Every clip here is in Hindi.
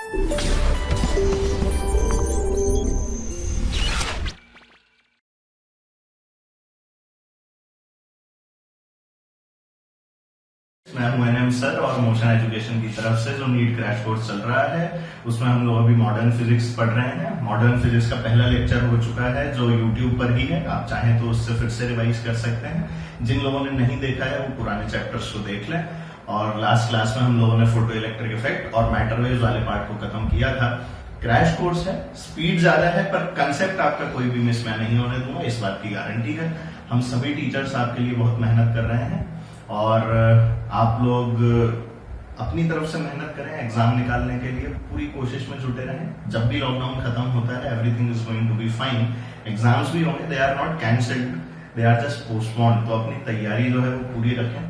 मैं हूं एनएम सर और मोशन एजुकेशन की तरफ से जो नीट क्रैश कोर्स चल रहा है उसमें हम लोग अभी मॉडर्न फिजिक्स पढ़ रहे हैं। मॉडर्न फिजिक्स का पहला लेक्चर हो चुका है जो यूट्यूब पर ही है, आप चाहें तो उससे फिर से रिवाइज कर सकते हैं। जिन लोगों ने नहीं देखा है वो पुराने चैप्टर्स को देख लें। और लास्ट क्लास में हम लोगों ने फोटो इलेक्ट्रिक इफेक्ट और मैटर वेव्स वाले पार्ट को खत्म किया था। क्रैश कोर्स है, स्पीड ज्यादा है पर कंसेप्ट आपका कोई भी मिस मैं नहीं होने दूंगा, इस बात की गारंटी है। हम सभी टीचर्स आपके लिए बहुत मेहनत कर रहे हैं और आप लोग अपनी तरफ से मेहनत करें, एग्जाम निकालने के लिए पूरी कोशिश में जुटे रहें। जब भी लॉकडाउन खत्म होता है everything is going to be fine. Exams भी होंगे, they are not cancelled, they are just postponed. तो अपनी तैयारी जो है वो पूरी रखें।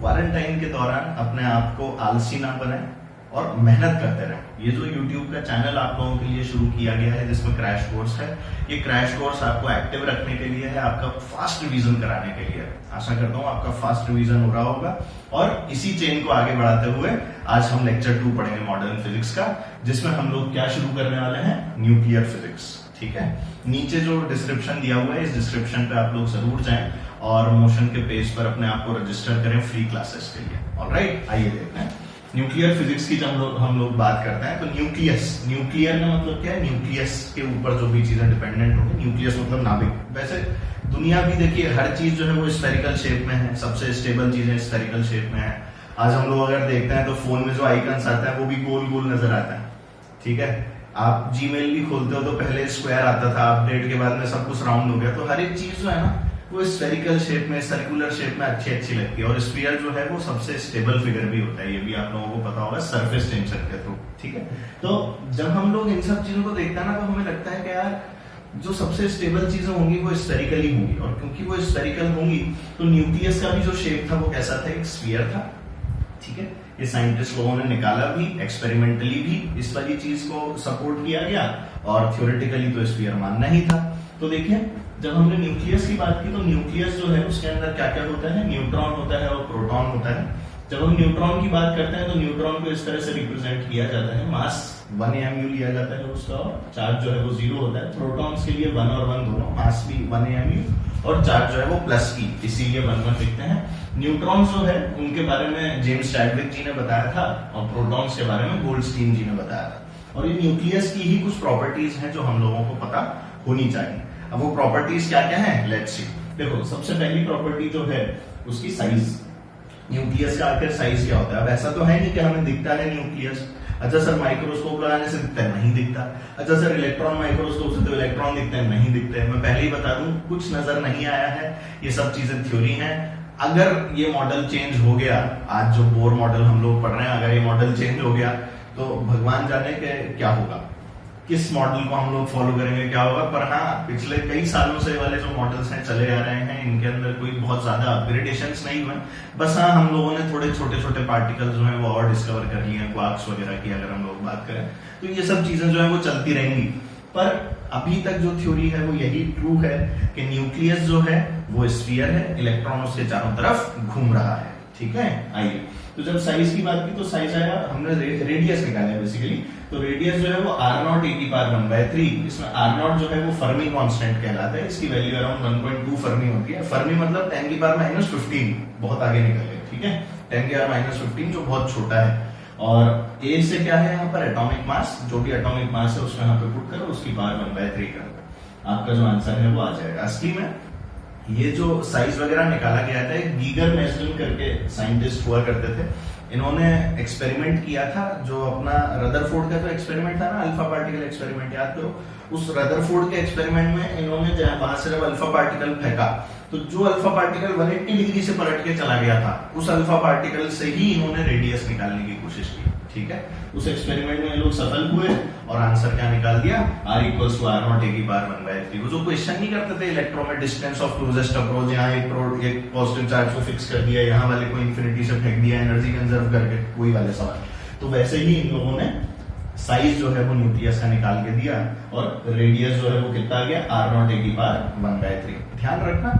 क्वारंटाइन के दौरान अपने आप को आलसी ना बनाएं और मेहनत करते रहें। ये जो YouTube का चैनल आप लोगों के लिए शुरू किया गया है जिसमें क्रैश कोर्स है, ये क्रैश कोर्स आपको एक्टिव रखने के लिए है, आपका फास्ट रिवीजन कराने के लिए। आशा करता हूँ आपका फास्ट रिवीजन हो रहा होगा। और इसी चेन को आगे बढ़ाते हुए आज हम लेक्चर 2 पढ़ेंगे मॉडर्न फिजिक्स का, जिसमें हम लोग क्या शुरू करने वाले हैं, न्यूक्लियर फिजिक्स। ठीक है, नीचे जो डिस्क्रिप्शन दिया हुआ है इस डिस्क्रिप्शन पे आप लोग जरूर जाएं और मोशन के पेज पर अपने आप को रजिस्टर करें फ्री क्लासेस के लिए। ऑलराइट, आइए देखते हैं न्यूक्लियर फिजिक्स की। जब हम लोग बात करते हैं तो न्यूक्लियर का मतलब क्या है, न्यूक्लियस के ऊपर जो भी चीजें डिपेंडेंट होंगी। न्यूक्लियस मतलब नाभिक। वैसे दुनिया भी देखिए हर चीज जो है वो स्फेरिकल शेप में है, सबसे स्टेबल चीजें स्फेरिकल शेप में है। आज हम लोग अगर देखते हैं तो फोन में जो आइकन्स आता है वो भी गोल गोल नजर आता है। ठीक है, आप जीमेल भी खोलते हो तो पहले स्क्वायर आता था, अपडेट के बाद में सब कुछ राउंड हो गया। तो हर एक चीज जो है ना वो स्फेरिकल शेप में, सर्कुलर शेप में अच्छी लगती है। और स्फीयर जो है वो सबसे स्टेबल फिगर भी होता है, ये भी आप लोगों को पता होगा सरफेस टेंशन के थ्रू। ठीक है, तो जब हम लोग इन सब चीजों को देखते हैं ना तो हमें लगता है कि यार जो सबसे स्टेबल चीजें होंगी वो स्फेरिकल ही होंगी। और क्योंकि वो स्फेरिकल होंगी तो न्यूक्लियस का भी जो शेप था वो कैसा था, एक स्फीयर था। ठीक है, ये साइंटिस्ट लोगों ने निकाला भी, एक्सपेरिमेंटली भी इस वाली चीज को सपोर्ट किया गया और थ्योरेटिकली तो स्फीयर मानना ही था। तो देखिए जब हमने न्यूक्लियस की बात की तो न्यूक्लियस जो है उसके अंदर क्या क्या होता है, न्यूट्रॉन होता है और प्रोटॉन होता है। जब हम न्यूट्रॉन की बात करते हैं तो न्यूट्रॉन को इस तरह से रिप्रेजेंट किया जाता है, मास 1 AMU लिया जाता है उसका और चार्ज जो है वो 0 होता है। प्रोटॉन्स के लिए 1 और 1 दोनों, मास भी 1 AMU और चार्ज जो है वो प्लस की, इसीलिए 1 लिखते हैं। न्यूट्रॉन्स जो है उनके बारे में जेम्स चैडविक जी ने बताया था और प्रोटॉन्स के बारे में गोल्डस्टीन जी ने बताया था। और ये न्यूक्लियस की ही कुछ प्रॉपर्टीज हैं जो हम लोगों को पता होनी चाहिए। अब वो प्रॉपर्टीज क्या क्या है, लेट्स सी। देखो सबसे पहली प्रॉपर्टी जो है उसकी साइज। न्यूक्लियस का आखिर साइज क्या होता है। अब ऐसा तो है नहीं कि हमें दिखता है न्यूक्लियस। अच्छा सर माइक्रोस्कोप लगाने से दिखता है, नहीं दिखता। अच्छा सर इलेक्ट्रॉन माइक्रोस्कोप से तो इलेक्ट्रॉन दिखते हैं, नहीं दिखते। मैं पहले ही बता दूं कुछ नजर नहीं आया है, ये सब चीजें थ्योरी हैं। अगर ये मॉडल चेंज हो गया, आज जो बोर मॉडल हम लोग पढ़ रहे हैं, अगर ये मॉडल चेंज हो गया तो भगवान जाने के क्या होगा, किस मॉडल को हम लोग फॉलो करेंगे, क्या होगा। पर हाँ, पिछले कई सालों से वाले जो मॉडल्स हैं चले आ रहे हैं, इनके अंदर कोई बहुत ज्यादा अपग्रेडेशंस नहीं हुए। बस हाँ, हम लोगों ने थोड़े छोटे छोटे पार्टिकल्स जो हैं वो और डिस्कवर कर लिए हैं, क्वार्क्स वगैरह की अगर हम लोग बात करें तो ये सब चीजें जो है वो चलती रहेंगी। पर अभी तक जो थ्योरी है वो यही ट्रू है कि न्यूक्लियस जो है वो स्फीयर है, इलेक्ट्रॉन उसके चारों तरफ घूम रहा है। ठीक है, आइए तो जब साइज की बात की तो साइज आया, हमने रेडियस निकाला है बेसिकली। तो रेडियस जो है वो r0 e⁻⁴। इसमें r0 जो है वो फर्मी कांस्टेंट कहलाता है, इसकी वैल्यू अराउंड 1.2 फर्मी होती है। फर्मी मतलब 10⁻⁻15, बहुत आगे निकल गए। ठीक है, 10⁻⁻15 जो बहुत छोटा है। और ए से क्या है यहाँ पर, एटॉमिक मास। जो भी एटॉमिक मास है उसको यहाँ पे पुट करो, उसकी पावर 1/3 करो, आपका जो आंसर है वो आ जाएगा। असली में ये जो साइज वगैरह निकाला गया था, गीगर मेसलिन करके साइंटिस्ट हुआ करते थे, इन्होंने एक्सपेरिमेंट किया था। जो अपना रदरफोर्ड का जो एक्सपेरिमेंट था ना, अल्फा पार्टिकल एक्सपेरिमेंट, याद करो। उस रदरफोर्ड के एक्सपेरिमेंट में इन्होंने वहां से जब अल्फा पार्टिकल फेंका तो जो अल्फा पार्टिकल 180 डिग्री से पलट के चला गया था, उस अल्फा पार्टिकल से ही इन्होंने रेडियस निकालने की कोशिश की। ठीक है, उस एक्सपेरिमेंट में ये लोग सफल हुए और आंसर क्या निकाल दिया, r = r0 e⁻⁴ वो जो क्वेश्चन नहीं करते थे इलेक्ट्रॉन में डिस्टेंस ऑफ क्लोजेस्ट अप्रोच, यहाँ एक पॉजिटिव चार्ज को फिक्स कर दिया, यहाँ वाले को इंफिनिटी से फेंक दिया एनर्जी कंजर्व करके, वही वाले सवाल। तो वैसे ही इन लोगों ने साइज जो है वो न्यूक्लियस का निकाल के दिया और रेडियस जो है वो कितना आ गया, r0 e⁻⁴। ध्यान रखना,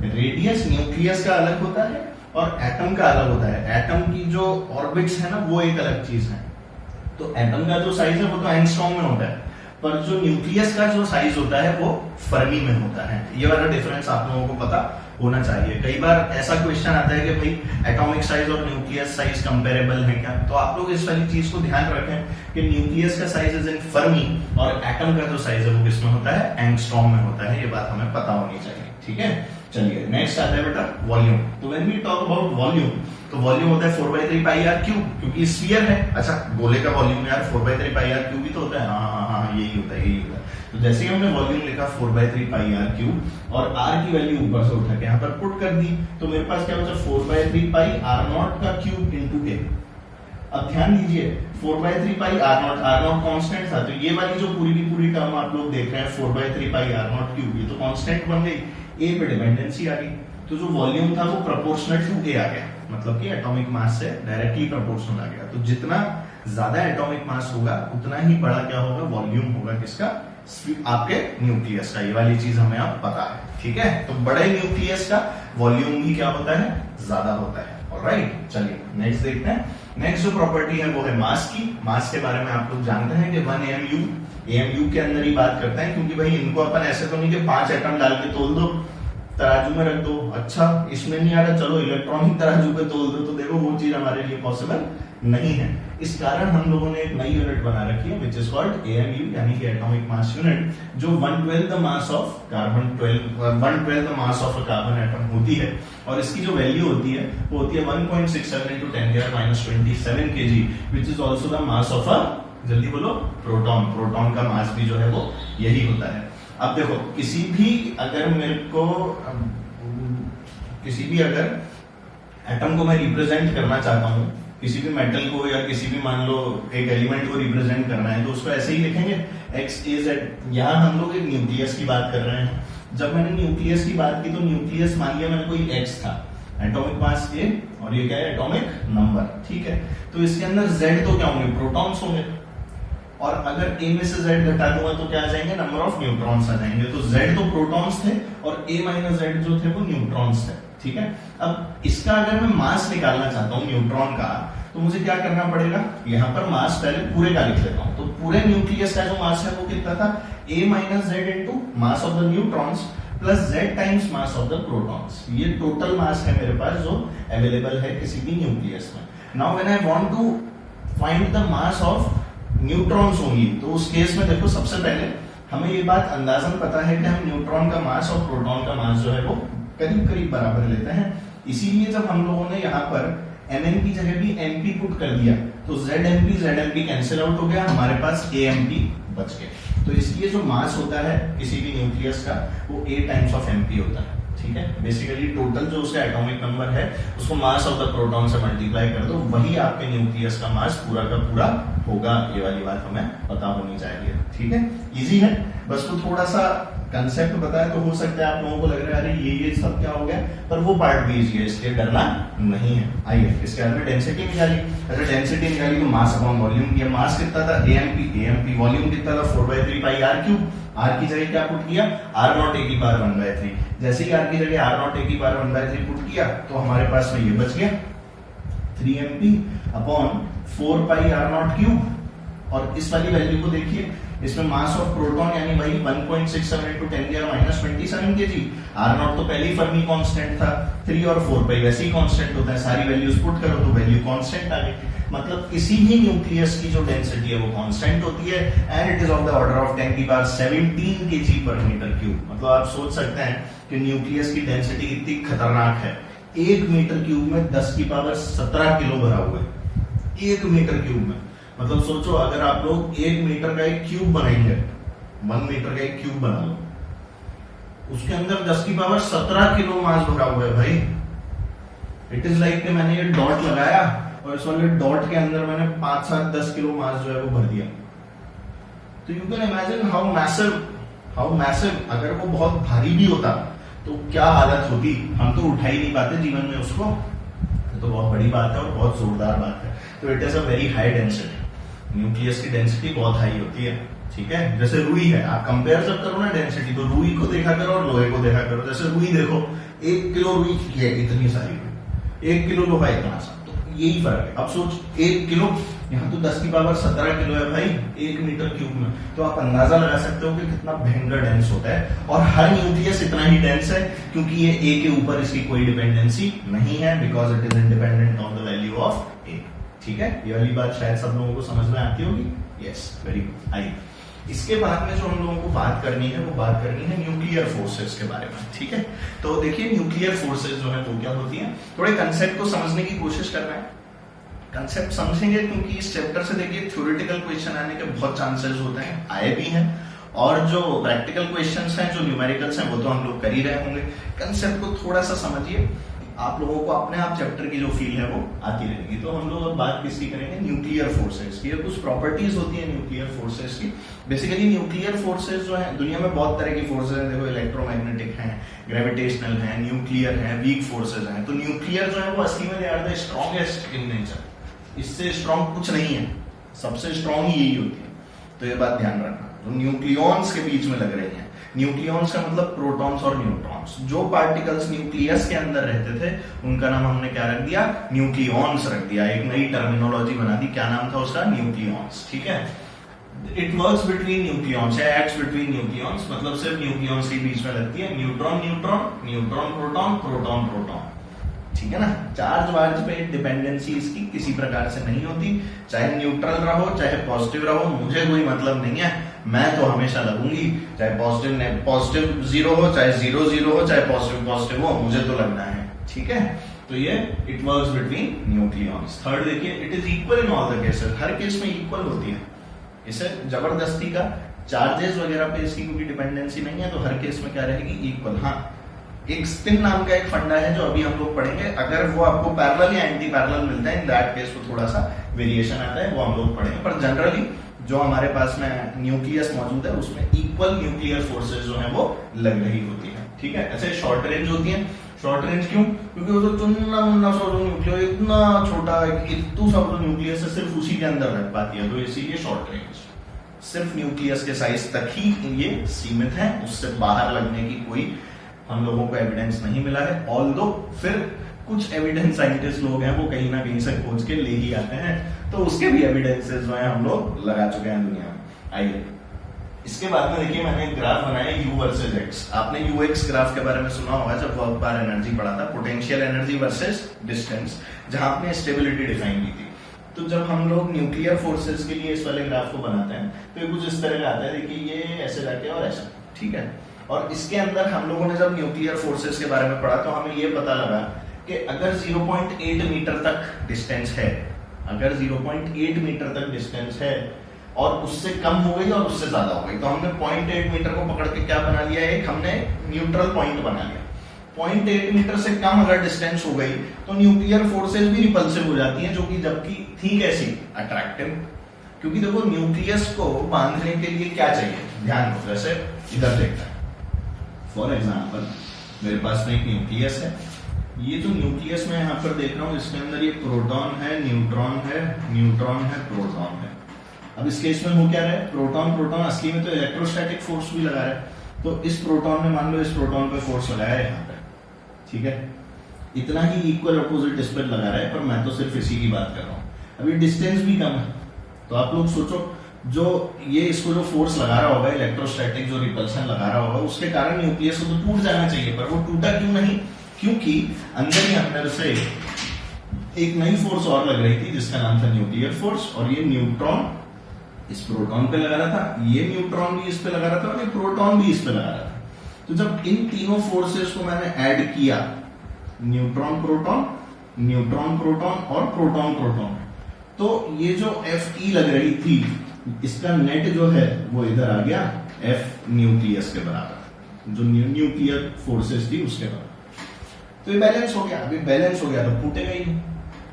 रेडियस न्यूक्लियस का अलग होता है और एटम का अलग होता है। एटम की जो ऑर्बिट्स है ना वो एक अलग चीज है। तो एटम का जो साइज है वो तो एंगस्ट्रॉम में होता है, पर जो न्यूक्लियस का जो साइज होता है वो फर्मी में होता है। ये वाला डिफरेंस आप लोगों को पता होना चाहिए। कई बार ऐसा क्वेश्चन आता है कि भाई एटॉमिक साइज और न्यूक्लियस साइज कंपेरेबल है क्या, तो आप लोग इस वाली चीज को ध्यान रखें कि न्यूक्लियस का साइज इज इन फर्मी और एटम का जो साइज है वो किसमें होता है, एंगस्ट्रॉम में होता है। ये बात हमें पता होनी चाहिए, ठीक है। चलिए नेक्स्ट आता है बेटा वॉल्यूम। तो when we talk about volume, तो वॉल्यूम होता है 4/3 पाई आर क्यूब, क्योंकि स्फीयर है। अच्छा गोले का वॉल्यूम यार 4/3 पाई आर क्यूब ही तो होता है। हाँ यही होता है, यही होता है। तो जैसे ही हमने वॉल्यूम लिखा 4/3 पाई आर क्यूब और आर की वैल्यू ऊपर से उठा के यहाँ पर पुट कर दी, तो मेरे पास क्या बचा 4/3 पाई आर नॉट का क्यूब इंटू ए। अब ध्यान दीजिए 4/3 पाई आर नॉट कांस्टेंट था, तो ये वाली जो पूरी की पूरी टर्म आप लोग देख रहे हैं 4/3 पाई आर नॉट क्यूब, ये तो कांस्टेंट बन गई, ए पे डिपेंडेंसी आ गई। तो जो वॉल्यूम था वो प्रोपोर्शनल टू ए आ गया, मतलब कि एटॉमिक मास से डायरेक्टली प्रोपोर्शनल आ गया। तो जितना ज्यादा एटॉमिक मास होगा उतना ही बड़ा क्या होगा, वॉल्यूम होगा किसका, आपके न्यूक्लियस का। ये वाली चीज हमें आप पता है, ठीक है। तो बड़े न्यूक्लियस का वॉल्यूम भी क्या होता है, ज्यादा होता है। ऑलराइट, चलिए नेक्स्ट देखते हैं। नेक्स्ट जो प्रॉपर्टी है वो है मास की। मास के बारे में आप लोग जानते हैं कि 1 AMU के अंदर ही बात करते हैं, क्योंकि भाई इनको अपन ऐसे तो नहीं कि 5 एटम डाल के तोल दो, तराजू में रख दो। अच्छा इसमें नहीं आ रहा, चलो इलेक्ट्रॉनिक तराजू पे तोल दो, तो देखो वो चीज हमारे लिए पॉसिबल नहीं है। इस कारण हम लोगों ने एक नई यूनिट बना रखी है विच इज कॉल्ड AMU, यानी कि एटॉमिक मास यूनिट, जो 1/12 the mass of carbon 1/12 the mass of a carbon atom होती है। और इसकी जो वैल्यू होती है वो होती है 1.67 into 10⁻⁻27 kg, which is also the mass of a, जल्दी बोलो, प्रोटॉन। प्रोटॉन का मास भी जो है वो यही होता है। अब देखो किसी भी अगर मेरे को किसी भी अगर एटम को मैं रिप्रेजेंट करना चाहता हूं, किसी भी मेटल को या किसी भी मान लो एक एलिमेंट को रिप्रेजेंट करना है, तो उसको ऐसे ही लिखेंगे XAZ। यहाँ हम लोग एक न्यूक्लियस की बात कर रहे हैं। जब मैंने न्यूक्लियस की बात की तो न्यूक्लियस मान लिया मैंने कोई X था, एटॉमिक मास A और ये क्या है, एटॉमिक नंबर, ठीक है। तो इसके अंदर Z तो क्या होंगे, प्रोटॉन्स होंगे। और अगर A में से Z घटा दूंगा तो क्या आ जाएंगे, नंबर ऑफ न्यूट्रॉन्स आ जाएंगे। तो Z तो प्रोटॉन्स थे और A माइनस Z जो थे वो न्यूट्रॉन्स थे, ठीक है। अब इसका अगर मैं मास निकालना चाहता हूं न्यूट्रॉन का, तो मुझे क्या करना पड़ेगा, यहाँ पर मास पहले पूरे का लिख लेता हूं। तो पूरे न्यूक्लियस का जो मास है वो कितना था, A minus Z into mass of the neutrons plus Z times mass of the protons. ये टोटल मास है मेरे पास जो अवेलेबल है किसी भी न्यूक्लियस में। Now when I want to find the mass of neutrons होंगी, तो उस केस में देखो सबसे पहले हमें ये बात अंदाजन पता है कि हम न्यूट्रॉन का मास और प्रोटॉन का मास जो है वो करीब करीब बराबर लेते हैं। इसीलिए जब हम लोगों ने यहाँ पर Mn की जगह भी Mp पुट कर दिया तो ZMP कैंसिल आउट हो गया, हमारे पास AMP बच गया। तो इसलिए जो मास होता है किसी भी न्यूक्लियस का वो A टाइम्स ऑफ MP होता है, ठीक है। बेसिकली टोटल जो उसका एटॉमिक नंबर है उसको मास ऑफ द प्रोटॉन से मल्टीप्लाई कर दो, वही आपके न्यूक्लियस का मास पूरा का पूरा होगा। ये वाली बात हमें पता होनी चाहिए, ठीक है। इजी है, बस वो थोड़ा सा कंसेप्ट बताया तो हो सकता है आप लोगों को लग रहा है अरे ये सब क्या हो गया, पर वो पार्ट भी इजी है, इसलिए डरना नहीं है। आइए इसके बाद में डेंसिटी निकाली। अगर डेंसिटी निकाली तो मास अपॉन वॉल्यूम किया। मास कितना था, AMP। वॉल्यूम कितना था, 4/3 पाई आर क्यूब। आर की जगह क्या पुट किया, R नॉट A की पावर 1/3। जैसे ही आर की जगह R नॉट A की पावर 1/3 पुट किया तो हमारे पास में ये बच गया 3MP upon 4 pi R not cube. और इस वाली वैल्यू को देखिए, इसमें मास ऑफ प्रोटॉन यानी वही 1.67 into 10⁻⁻27 kg। R नॉट तो पहले ही फर्मी कांस्टेंट था, 3 और 4 पाई वैसे ही कांस्टेंट होता है। सारी वैल्यूज पुट करो तो वैल्यू कांस्टेंट आ गई। मतलब किसी भी न्यूक्लियस की जो डेंसिटी है वो कांस्टेंट होती है and it is of the order of 10⁻17 kg/m³। मतलब आप सोच सकते हैं कि न्यूक्लियस की डेंसिटी कितनी खतरनाक है। 1 मीटर क्यूब में 10⁻17 किलो भरा हुआ है, 1 मीटर क्यूब में। मतलब सोचो अगर आप लोग 1 मीटर का एक क्यूब बनाएंगे, 1 मीटर का एक क्यूब बना लो, उसके अंदर 10⁻17 किलो मास भरा हुआ है भाई। इट इज लाइक कि मैंने ये डॉट लगाया और इस वाले डॉट के अंदर मैंने 5, 7, 10 किलो मास जो है वो भर दिया। तो you can imagine how massive. अगर वो बहुत भारी भी होता तो क्या हालत होती, हम तो उठा ही नहीं पाते जीवन में उसको। तो बहुत बड़ी बात है और बहुत जोरदार बात है। तो it is a very high density. Nucleus की डेंसिटी बहुत हाई होती है, ठीक है। जैसे रुई है, आप कंपेयर जब करो ना डेंसिटी, तो रुई को देखा करो और लोहे को देखा करो। जैसे रुई देखो, 1 किलो रुई की है इतनी सारी, 1 किलो लोहा इतना सा। तो यही फर्क है। अब सोच 1 किलो, यहाँ तो 10 की पावर 17 किलो है भाई 1 मीटर क्यूब में, तो आप अंदाजा लगा सकते हो कि कितना भयंकर डेंस होता है। और हर न्यूक्लियस इतना ही डेंस है क्योंकि ये ए के ऊपर इसकी कोई डिपेंडेंसी नहीं है, because it is independent on the value of A. ठीक है, ये वाली बात शायद सब लोगों को समझ में आती होगी। Yes, very good. आइए इसके बाद में जो हम लोगों को बात करनी है वो बात करनी है न्यूक्लियर फोर्सेस के बारे में। ठीक है, तो देखिए न्यूक्लियर फोर्सेस जो है वो क्या होती हैं, थोड़े कंसेप्ट को समझने की कोशिश कर रहे हैं। कंसेप्ट समझेंगे क्योंकि इस चैप्टर से देखिए थ्योरेटिकल क्वेश्चन आने के बहुत चांसेस होते हैं, आए भी हैं, और जो प्रैक्टिकल क्वेश्चंस हैं, जो न्यूमेरिकल्स हैं, वो तो हम लोग कर ही रहे होंगे। कंसेप्ट को थोड़ा सा समझिए, आप लोगों को अपने आप चैप्टर की जो फील है वो आती रहेगी। तो हम लोग अब बात किसकी करेंगे, न्यूक्लियर फोर्सेस की। कुछ प्रॉपर्टीज होती है न्यूक्लियर फोर्सेस की। बेसिकली न्यूक्लियर फोर्सेस जो है, दुनिया में बहुत तरह की फोर्सेस हैं, देखो इलेक्ट्रोमैग्नेटिक हैं, ग्रेविटेशनल हैं, न्यूक्लियर हैं, वीक फोर्सेस हैं। तो न्यूक्लियर जो है वो असली में they are the strongest in nature, इससे स्ट्रॉन्ग कुछ नहीं है, सबसे स्ट्रॉन्ग यही होती है। तो ये बात ध्यान रखना, जो न्यूक्लियॉन्स के बीच में लग रही है, न्यूक्लियॉन्स का मतलब प्रोटॉन्स और न्यूट्रॉन्स, जो पार्टिकल्स न्यूक्लियस के अंदर रहते थे उनका नाम हमने क्या रख दिया, न्यूक्लियॉन्स रख दिया। एक नई टर्मिनोलॉजी बना दी, क्या नाम था उसका, न्यूक्लियॉन्स। ठीक है, it works between nucleons, acts between nucleons, मतलब सिर्फ न्यूक्लियॉन्स के बीच में लगती है। Neutron neutron, neutron proton, proton proton. ठीक है ना, चार्ज वार्ज पे डिपेंडेंसी इसकी किसी प्रकार से नहीं होती, चाहे न्यूट्रल रहो चाहे पॉजिटिव रहो, मुझे कोई मतलब नहीं है, मैं तो हमेशा लगूंगी, चाहे पॉजिटिव 0 हो, चाहे 0 0 हो, चाहे पॉजिटिव हो, मुझे तो लगना है। ठीक है, तो ये it works between nucleons. Third देखिए, it is equal in all the cases, हर केस में इक्वल होती है। इसे जबरदस्ती का चार्जेस वगैरह पे इसकी क्योंकि डिपेंडेंसी नहीं है, तो हर केस में क्या रहेगी, इक्वल। हाँ, एक स्पिन नाम का एक फंडा है जो अभी हम लोग पढ़ेंगे, अगर वो आपको पैरेलल या एंटी पैरेलल मिलता है, इन दैट केस में थोड़ा सा वेरिएशन आता है, वो हम लोग पढ़ेंगे। पर जनरली जो हमारे पास में न्यूक्लियस मौजूद है उसमें इक्वल न्यूक्लियर फोर्सेस जो है वो लग रही होती है। ठीक है, ऐसे शॉर्ट रेंज होती है। शॉर्ट रेंज क्यों, क्योंकि वो जो चुनना मुन्ना सा जो न्यूक्लियर इतना छोटा इतू सा जो न्यूक्लियस है सिर्फ उसी के अंदर लग पाती है, तो इसीलिए शॉर्ट रेंज। सिर्फ न्यूक्लियस के साइज तक ही ये सीमित है, उससे बाहर लगने की कोई हम लोगों को एविडेंस नहीं मिला है। ऑल्दो फिर कुछ एविडेंस साइंटिस्ट लोग हैं वो कहीं ना कहीं से खोज के ले ही आते हैं, तो उसके भी एविडेंसेस जो है हम लोग लगा चुके हैं दुनिया में। आइए इसके बाद में देखिए, मैंने एक ग्राफ बनाया U वर्सेस X। आपने UX ग्राफ के बारे में सुना होगा जब वर्क बार एनर्जी पढ़ा था, पोटेंशियल एनर्जी वर्सेस डिस्टेंस, जहां आपने स्टेबिलिटी डिफाइन की थी। तो जब हम लोग न्यूक्लियर फोर्सेस के लिए इस वाले ग्राफ को बनाते हैं तो ये कुछ इस तरह का आता है। देखिए ये ऐसे जाके और ऐसा, ठीक है, और इसके अंदर हम लोगों ने जब न्यूक्लियर फोर्सेस के बारे में पढ़ा तो हमें ये पता लगा कि अगर 0.8 मीटर तक डिस्टेंस है, अगर 0.8 मीटर तक डिस्टेंस है और उससे कम हो गई और उससे ज्यादा हो गई, तो हमने 0.8 मीटर को पकड़ के क्या बना लिया, एक हमने न्यूट्रल पॉइंट बना लिया। 0.8 मीटर से कम अगर डिस्टेंस हो गई तो न्यूक्लियर फोर्सेस भी रिपल्सिव हो जाती हैं, जो कि जबकि थी कैसी, अट्रैक्टिव। क्योंकि देखो न्यूक्लियस को बांधने के लिए क्या चाहिए, ध्यान दो, जैसे इधर देखते हैं, फॉर एग्जाम्पल मेरे पास में एक न्यूक्लियस है, ये जो न्यूक्लियस में यहाँ पर देख रहा हूँ इसके अंदर ये प्रोटॉन है, न्यूट्रॉन है, न्यूट्रॉन है, प्रोटॉन है। अब इस केस में हो क्या रहा है, प्रोटॉन प्रोटॉन असली में तो इलेक्ट्रोस्टैटिक फोर्स भी लगा रहा है, तो इस प्रोटॉन में मान लो इस प्रोटॉन पे फोर्स लगाया है यहाँ पे, ठीक है, इतना ही इक्वल अपोजिट इस पर लगा रहा है, पर मैं तो सिर्फ इसी की बात कर रहा हूँ। अभी डिस्टेंस भी कम है, तो आप लोग सोचो जो ये इसको जो फोर्स लगा रहा होगा, इलेक्ट्रोस्टैटिक जो रिपल्सन लगा रहा होगा, उसके कारण न्यूक्लियस को तो टूट जाना चाहिए, पर वो टूटा क्यों नहीं, क्योंकि अंदर ही अंदर से एक नई फोर्स और लग रही थी जिसका नाम था न्यूक्लियर फोर्स, और ये न्यूट्रॉन इस प्रोटॉन पे लगा रहा था, ये न्यूट्रॉन भी इस पे लगा रहा था, और ये प्रोटॉन भी इस पे लगा रहा था। तो जब इन तीनों फोर्सेस को मैंने ऐड किया, न्यूट्रॉन प्रोटॉन, न्यूट्रॉन प्रोटॉन और प्रोटॉन प्रोटॉन, तो ये जो Fe लग रही थी इसका नेट जो है वो इधर आ गया F न्यूक्लियस के बराबर, जो न्यूक्लियर फोर्सेस थी उसके बराबर। तो ये बैलेंस हो गया, अभी बैलेंस हो गया तो फूटेगा ही।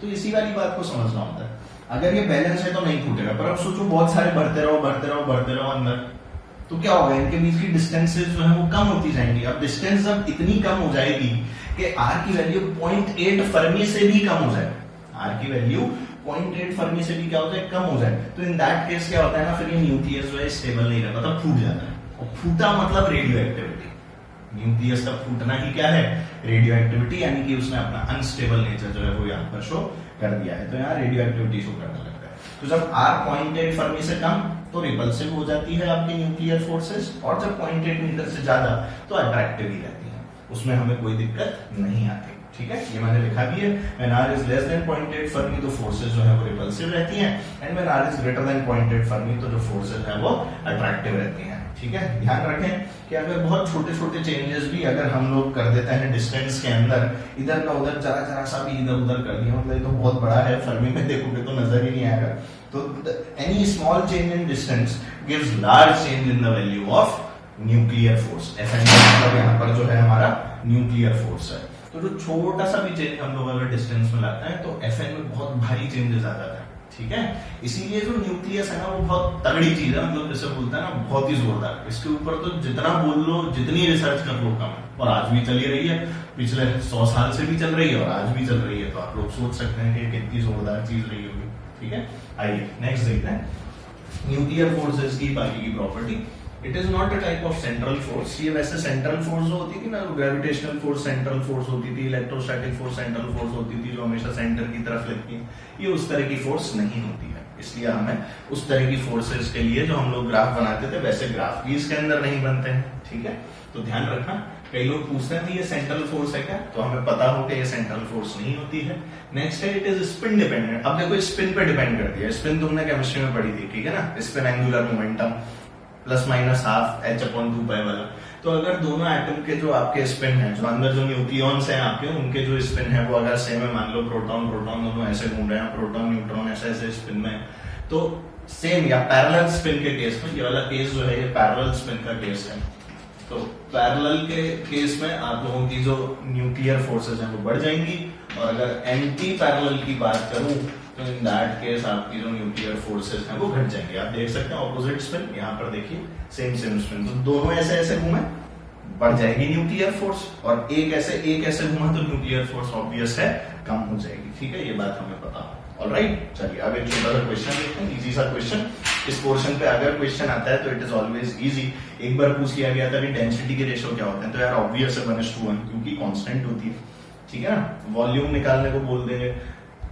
तो इसी वाली बात को समझना होता है, अगर ये बैलेंस है तो नहीं फूटेगा। पर अब सोचो बहुत सारे बढ़ते रहो बढ़ते रहो बढ़ते रहो अंदर, तो क्या होगा, इनके बीच की डिस्टेंसेस जो है वो कम होती जाएंगी। अब डिस्टेंस जब इतनी कम हो जाएगी कि R की वैल्यू 0.8 फर्मी से भी कम हो जाए, R की वैल्यू 0.8 फर्मी से भी क्या हो जाए, कम हो जाए, तो इन दैट केस क्या होता है ना, फिर ये न्यूक्लियस जो है स्टेबल नहीं रहता, तब फूट जाता है। और फूटा मतलब रेडियो एक्टिविटी, न्यूक्लियस का फूटना ही क्या है, रेडियो एक्टिविटी, यानी कि उसने अपना अनस्टेबल नेचर जो है वो यहाँ पर शो कर दिया है, तो यहाँ रेडियो एक्टिविटी शो करने लगता है। तो जब R 0.8 फर्मी से कम तो रिपल्सिव हो जाती है आपकी न्यूक्लियर फोर्सेस, और जब 0.8 मीटर से ज्यादा तो अट्रैक्टिव ही रहती है, उसमें हमें कोई दिक्कत नहीं आती। ठीक है, ये मैंने लिखा भी है। When R is less than 0.8 Fermi तो फोर्सेस जो है वो रिपल्सिव रहती हैं, and when R is greater than 0.8 Fermi तो जो फोर्सेस है वो अट्रैक्टिव रहती हैं। ठीक है, ध्यान रखें कि अगर बहुत छोटे छोटे चेंजेस भी अगर हम लोग कर देते हैं डिस्टेंस के अंदर, इधर का उधर जरा जरा सा भी इधर उधर कर दिया, मतलब ये तो बहुत बड़ा है, फर्मी में देखोगे तो नजर ही नहीं आएगा। तो any small change in distance gives large change in the value of nuclear force. FN मतलब यहाँ पर जो है हमारा न्यूक्लियर फोर्स है। तो जो छोटा सा भी चेंज हम लोग अगर डिस्टेंस में लाते हैं तो FN में बहुत भारी चेंजेस आ जाता है। ठीक है, इसीलिए जो न्यूक्लियस है ना वो बहुत तगड़ी चीज है, मतलब जैसे बोलता है ना बहुत ही जोरदार। इसके ऊपर तो जितना बोल लो, जितनी रिसर्च कर लो कम है, और आज भी चली रही है, पिछले 100 साल से भी चल रही है और आज भी चल रही है। तो आप लोग सोच सकते हैं कि कितनी जोरदार चीज रही होगी। ठीक है, आइए नेक्स्ट देखते हैं न्यूक्लियर फोर्सेस की बाकी की property. It is not a type of central force. ये वैसे सेंट्रल फोर्स जो होती थी ना, ग्रेविटेशनल फोर्स सेंट्रल फोर्स होती थी, इलेक्ट्रोस्टैटिक फोर्स सेंट्रल फोर्स होती थी जो हमेशा सेंटर की तरफ लगती है, ये उस तरह की फोर्स नहीं होती है। इसलिए हमें उस तरह की फोर्सेस के लिए जो हम लोग ग्राफ बनाते थे वैसे ग्राफ भी इसके अंदर नहीं बनते हैं। ठीक है, तो ध्यान रखना। कई लोग पूछते हैं ये सेंट्रल फोर्स है क्या, तो हमें पता हो कि ये सेंट्रल फोर्स नहीं होती है। नेक्स्ट है इट इज स्पिन डिपेंडेंट। अब देखो स्पिन पे डिपेंड करती है। स्पिन तुमने केमिस्ट्री में पढ़ी थी, ठीक है ना, spin angular momentum plus minus half h/2π वाला। तो अगर दोनों एटम के जो आपके स्पिन है, जो अंदर जो न्यूक्लियॉन्स हैं आपके, उनके जो स्पिन है वो अगर सेम है, मान लो प्रोटॉन प्रोटॉन दोनों ऐसे घूम रहे हैं, प्रोटॉन न्यूट्रॉन ऐसे ऐसे स्पिन में, तो सेम या पैरेलल स्पिन के केस में, ये वाला केस जो है ये पैरेलल स्पिन का केस है, तो पैरेलल के केस में आप लोगों की जो न्यूक्लियर फोर्सेस हैं वो बढ़ जाएंगी। और अगर एंटी पैरेलल की बात करूं तो इन दैट केस आपकी जो न्यूक्लियर फोर्सेस हैं वो घट जाएंगे। आप देख सकते हैं ऑपोजिट स्पिन, यहाँ पर देखिए सेम सेम स्पिन, तो दोनों ऐसे ऐसे घूमे बढ़ जाएगी न्यूक्लियर फोर्स, और एक ऐसे घूमा तो न्यूक्लियर फोर्स ऑब्वियस है कम हो जाएगी। ठीक है, ये बात हमें पता है। ऑलराइट, चलिए अब एक छोटा सा क्वेश्चन देखते हैं, इजी सा क्वेश्चन। इस पोर्शन पे अगर क्वेश्चन आता है तो इट इज ऑलवेज इजी। एक बार पूछ लिया गया था कि डेंसिटी के रेशियो क्या होते हैं, तो यार ऑब्वियस है 1:1 क्योंकि कांस्टेंट होती है। ठीक है ना, वॉल्यूम निकालने को बोल देंगे,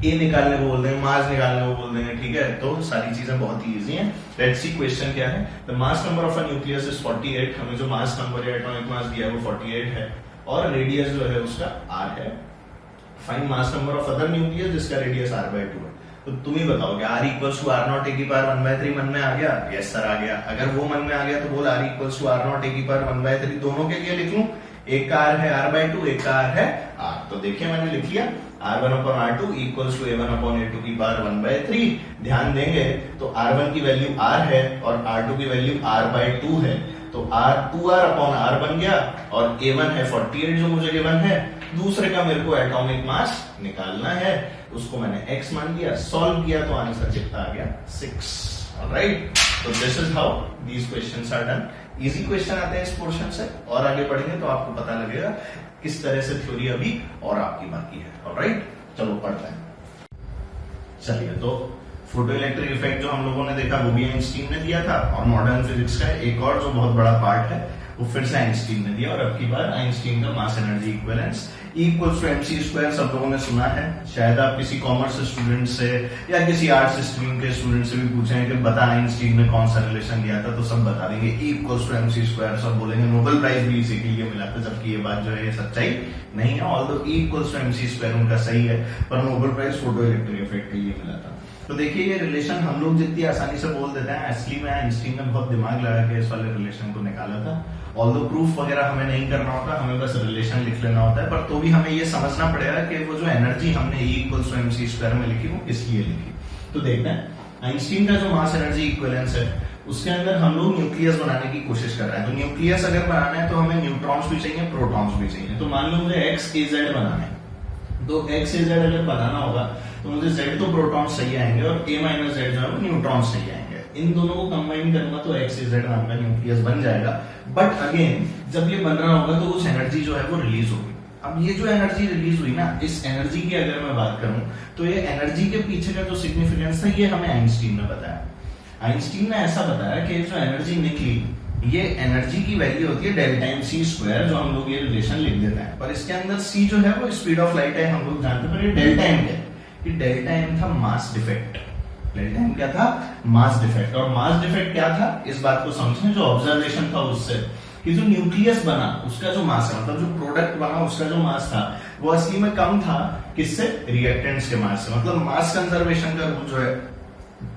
ए निकालने को बोल देंगे, मास निकालने को बोल देंगे। ठीक है, तो सारी चीजें बहुत ही इजी हैं। लेट्स सी क्वेश्चन क्या है। The mass number of a nucleus is 48। हमें जो मास नंबर या एटॉमिक मास दिया है वो 48 है, और रेडियस जो है उसका r है। Find mass number of other nucleus जिसका रेडियस r/2 है। तो तुम ही बताओ कि r equals to r0 a की पावर 1/3 मन में आ गया? यस सर, आ गया। अगर वो मन में आ गया तो बोल r equals to r0 a की पावर 1/3 दोनों के लिए लिख लूं। एक का r है r/2, एक का r है r। तो देखिए मैंने लिख लिया r1/r2 इक्वल्स टू a1/a2 की पावर 1/3। ध्यान देंगे तो r1 की वैल्यू r है और r2 की वैल्यू r/2 है, तो r2r/r बन गया, और a1 है 48 जो मुझे गिवन है। दूसरे का मेरे को एटॉमिक मास निकालना है, उसको मैंने x मान लिया, सॉल्व किया तो आंसर कितना आ गया 6। ऑलराइट, तो this is how these questions are done. Easy question आते हैं इस पोर्शन से, और आगे पढ़ेंगे तो आपको पता लगेगा किस तरह से थ्योरी अभी और आपकी बाकी है। ऑलराइट, चलो पढ़ते हैं। चलिए, तो फोटो इलेक्ट्रिक इफेक्ट जो हम लोगों ने देखा वो भी आइंस्टीन ने दिया था, और मॉडर्न फिजिक्स का एक और जो बहुत बड़ा पार्ट है वो फिर से आइंस्टीन ने दिया। और अब की बार आइंस्टीन का mass energy equivalence equals to mc² सब लोगों ने सुना है। शायद आप किसी कॉमर्स स्टूडेंट से या किसी आर्ट्स स्ट्रीम के स्टूडेंट से भी पूछें कि बता आइंस्टीन ने कौन सा रिलेशन दिया था, तो सब बता देंगे इक्वल्स टू mc²। सब बोलेंगे नोबेल प्राइज भी इसी के लिए मिला था, जबकि ये बात जो है सच्चाई नहीं है। ऑल्दो इक्वल्स टू mc² उनका सही है, पर Nobel prize photoelectric effect के लिए मिला था। तो देखिए ये रिलेशन हम लोग जितनी आसानी से बोल देते हैं, असली में आइंस्टीन ने बहुत दिमाग लगा के इस वाले रिलेशन को निकाला था। ऑल्दो प्रूफ वगैरह हमें नहीं करना होता, हमें बस रिलेशन लिख लेना होता है, पर तो भी हमें ये समझना पड़ेगा कि वो जो एनर्जी हमने E इक्वल्स टू mc² में लिखी वो किस लिए लिखी। तो देखते हैं आइंस्टीन का जो मास एनर्जी इक्विवेलेंस है उसके अंदर हम लोग न्यूक्लियस बनाने की कोशिश कर रहे हैं। तो न्यूक्लियस अगर बनाना है तो हमें न्यूट्रॉन्स भी चाहिए, प्रोटॉन्स भी चाहिए। तो मान लो मुझे XAZ बनाना है, तो XAZ अगर बनाना होगा तो मुझे Z तो प्रोटॉन्स चाहिए आएंगे और A-Z जो है वो न्यूट्रॉन्स चाहिए आएंगे। इन दोनों को कंबाइन करूंगा तो XAZ नाम का न्यूक्लियस बन जाएगा। बट अगेन जब ये बन रहा होगा तो कुछ एनर्जी जो है वो रिलीज होगी। अब ये जो एनर्जी रिलीज हुई ना, इस एनर्जी की अगर मैं बात करूं तो ये एनर्जी के पीछे का जो सिग्निफिकेंस है ये हमें आइंस्टीन ने बताया। आइंस्टीन ने ऐसा बताया कि जो एनर्जी निकली ये एनर्जी की वैल्यू होती है डेल टाइम c², जो हम लोग ये रिलेशन लिख देते हैं, पर इसके अंदर c जो है वो स्पीड ऑफ लाइट है, हम लोग जानते हैं, पर ये डेल टाइम है। कि डेल्टा एम था मास डिफेक्ट। डेल्टा एम क्या था? Mass defect. और मास डिफेक्ट क्या था, इस बात को समझें, जो ऑब्जर्वेशन था उससे कि जो न्यूक्लियस बना उसका जो मास है, मतलब जो प्रोडक्ट बना उसका जो मास था वो असली में कम था किससे? रिएक्टेंट्स के मास से। मतलब मास कंजर्वेशन का रूल जो है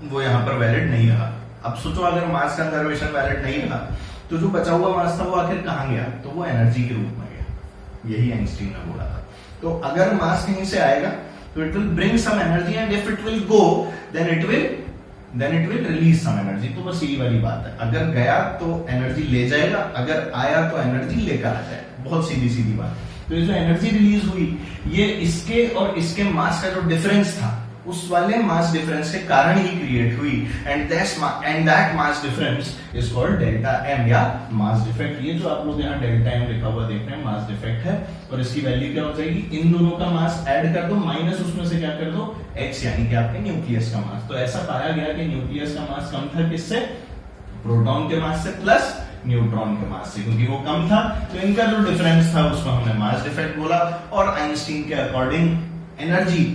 वो यहाँ पर वैलिड नहीं रहा। अब सोचो अगर मास कंजर्वेशन वैलिड नहीं रहा तो जो बचा हुआ मास था वो आखिर कहां गया? तो वो एनर्जी के रूप में गया। यही आइंस्टीन ने बोला था। तो अगर मास कहीं से आएगा तो it will bring some energy and if it will go then it will release some energy. तो बस यही वाली बात है, अगर गया तो एनर्जी ले जाएगा, अगर आया तो एनर्जी लेकर आ जाएगा। बहुत सीधी सीधी बात। तो ये जो एनर्जी रिलीज हुई ये इसके और इसके मास का जो डिफरेंस था उस वाले मास डिफरेंस के कारण ही क्रिएट हुई and that mass difference is called delta m या मास डिफेक्ट। ये जो आप लोग यहाँ डेल्टा एम लिखा हुआ देख रहे हैं मास डिफेक्ट है और इसकी वैल्यू क्या हो जाएगी? इन दोनों का मास ऐड कर दो माइनस उसमें से क्या कर दो? x, यानी कि आपके न्यूक्लियस का मास। तो ऐसा पाया गया कि न्यूक्लियस का मास कम था किससे? प्रोटॉन के मास से प्लस न्यूट्रॉन के मास से, क्योंकि वो कम था तो इनका जो डिफरेंस था उसको हमने मास डिफेक्ट बोला। और आइंस्टीन के अकॉर्डिंग एनर्जी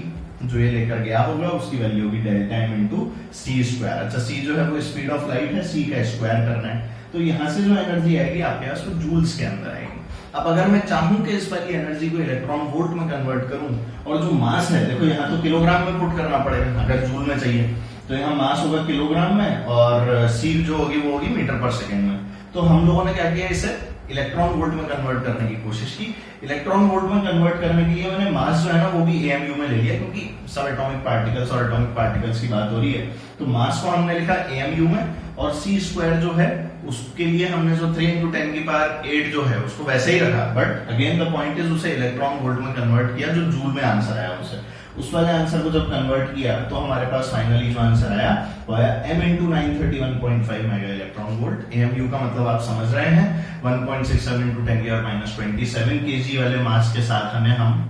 जो ये लेकर गया होगा उसकी वैल्यू होगी डेल्टा एम इंटू सी स्क्वायर। अच्छा, सी जो है वो स्पीड ऑफ लाइट है, सी का स्क्वायर करना है तो यहां से जो एनर्जी आएगी आपके पास वो जूल्स के अंदर आएगी। अब अगर मैं चाहूं कि इस वाली एनर्जी को इलेक्ट्रॉन वोल्ट में कन्वर्ट करूं और जो मास है, देखो यहाँ तो किलोग्राम में पुट करना पड़ेगा, अगर जूल में चाहिए तो यहाँ मास होगा किलोग्राम में और सी जो होगी वो होगी मीटर पर सेकेंड में। तो हम लोगों ने क्या किया, इसे इलेक्ट्रॉन वोल्ट में कन्वर्ट करने की कोशिश की। इलेक्ट्रॉन वोल्ट में कन्वर्ट करने के लिए मैंने मास जो है ना वो भी एएमयू में ले लिया, क्योंकि सब एटॉमिक पार्टिकल्स और एटॉमिक पार्टिकल्स की बात हो रही है। तो मास को हमने लिखा एएमयू में और सी स्क्वायर जो है उसके लिए हमने जो 3 × 10⁸ जो है उसको वैसे ही रखा, but again the point is उसे इलेक्ट्रॉन वोल्ट में कन्वर्ट किया, जो जूल में आंसर आया उसे। उस वाले आंसर को जब कन्वर्ट किया तो हमारे पास फाइनली जो आंसर आया वो आया m × 931.5 mega electron volt. AMU का मतलब आप समझ रहे हैं, 1.67 × 10⁻27 kg वाले मास के साथ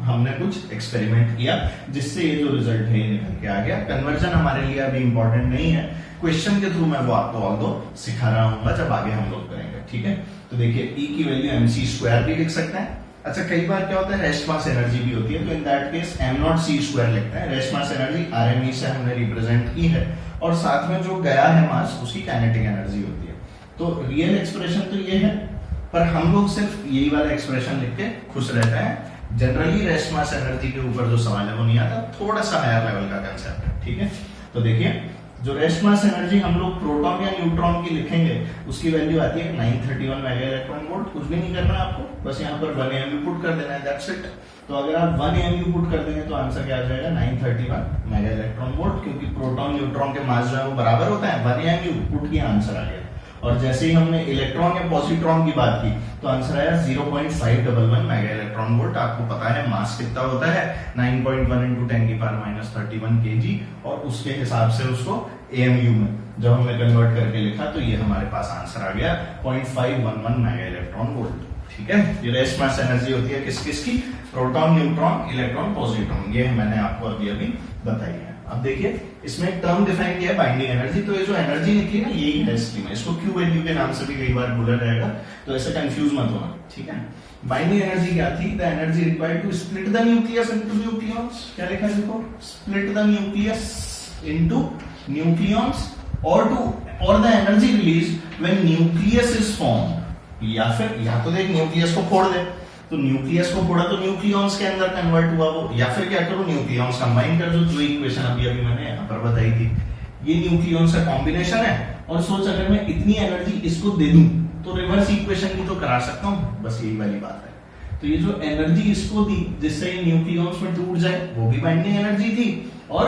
हमने कुछ एक्सपेरिमेंट किया जिससे ये जो रिजल्ट है ये निकल के आ गया। कन्वर्जन हमारे लिए अभी इंपॉर्टेंट नहीं है, क्वेश्चन के थ्रू मैं वो आपको ऑल्दो सिखा रहा हूँ जब आगे हम लोग करेंगे, ठीक है। तो देखिए E की वैल्यू mc² भी लिख सकते हैं। अच्छा, कई बार क्या होता है रेस्ट मास एनर्जी भी होती है, तो इन दैट केस m0c² लिखते हैं। रेस्ट मास एनर्जी RME से हमने रिप्रेजेंट की है और साथ में जो गया है मास उसकी काइनेटिक एनर्जी होती है। तो रियल एक्सप्रेशन तो ये है, पर हम लोग सिर्फ यही वाला एक्सप्रेशन लिख के खुश रहते हैं। जनरली रेस्ट मास एनर्जी के ऊपर जो सवाल है वो नहीं आता, थोड़ा सा हायर लेवल का कंसेप्ट है, ठीक है। तो देखिए जो रेस्ट मास एनर्जी हम लोग प्रोटॉन या न्यूट्रॉन की लिखेंगे उसकी वैल्यू आती है 931 मेगा इलेक्ट्रॉन वोल्ट। कुछ भी नहीं करना है आपको, बस यहाँ पर 1 AMU पुट कर देना है, दैट्स इट। तो अगर आप 1 AMU पुट कर देंगे तो आंसर क्या आ जाएगा 931 मेगा इलेक्ट्रॉन वोल्ट, क्योंकि प्रोटॉन न्यूट्रॉन के मास जो है वो बराबर होता है। 1 AMU पुट किया, आंसर आ गया। और जैसे ही हमने इलेक्ट्रॉन या पॉजिट्रॉन की बात की तो आंसर आया 0.511 मेगा इलेक्ट्रॉन वोल्ट। आपको पता है मास कितना होता है 9.1 × 10⁻−31 kg, और उसके हिसाब से उसको एएमयू में जब हमने कन्वर्ट करके लिखा तो ये हमारे पास आंसर आ गया 0.511 मेगा इलेक्ट्रॉन वोल्ट, ठीक है। ये रेस्ट मास एनर्जी होती है किस किस की? Proton, neutron, electron, positron. ये मैंने आपको अभी बताई है। अब देखिए इसमें एक टर्म डिफाइन किया है बाइंडिंग एनर्जी। तो ये जो एनर्जी निकली ना यही है स्ट्रीम है, इसको क्यू वैल्यू के नाम से भी कई बार बोला जाएगा, तो ऐसे कंफ्यूज मत होना, ठीक है। बाइंडिंग एनर्जी क्या थी? The energy required to split the nucleus into nucleons. क्या लिखा है देखो, split the nucleus into nucleons और the energy release when nucleus is formed. या तो देख न्यूक्लियस को फोड़ दे, तो न्यूक्लियस को फोड़ा तो न्यूक्लियॉन्स के अंदर कन्वर्ट हुआ वो, या फिर क्या करो न्यूक्लियॉन्स कंबाइन कर दो, जो इक्वेशन अभी मैंने यहाँ पर बताई थी। ये न्यूक्लियॉन्स का कॉम्बिनेशन है और सोच अगर मैं इतनी एनर्जी इसको दे दूं तो रिवर्स इक्वेशन भी तो करा सकता हूं, बस यही वाली बात है। तो ये जो एनर्जी इसको दी जिससे न्यूक्लियॉन्स में टूट जाए वो भी बाइंडिंग एनर्जी थी, और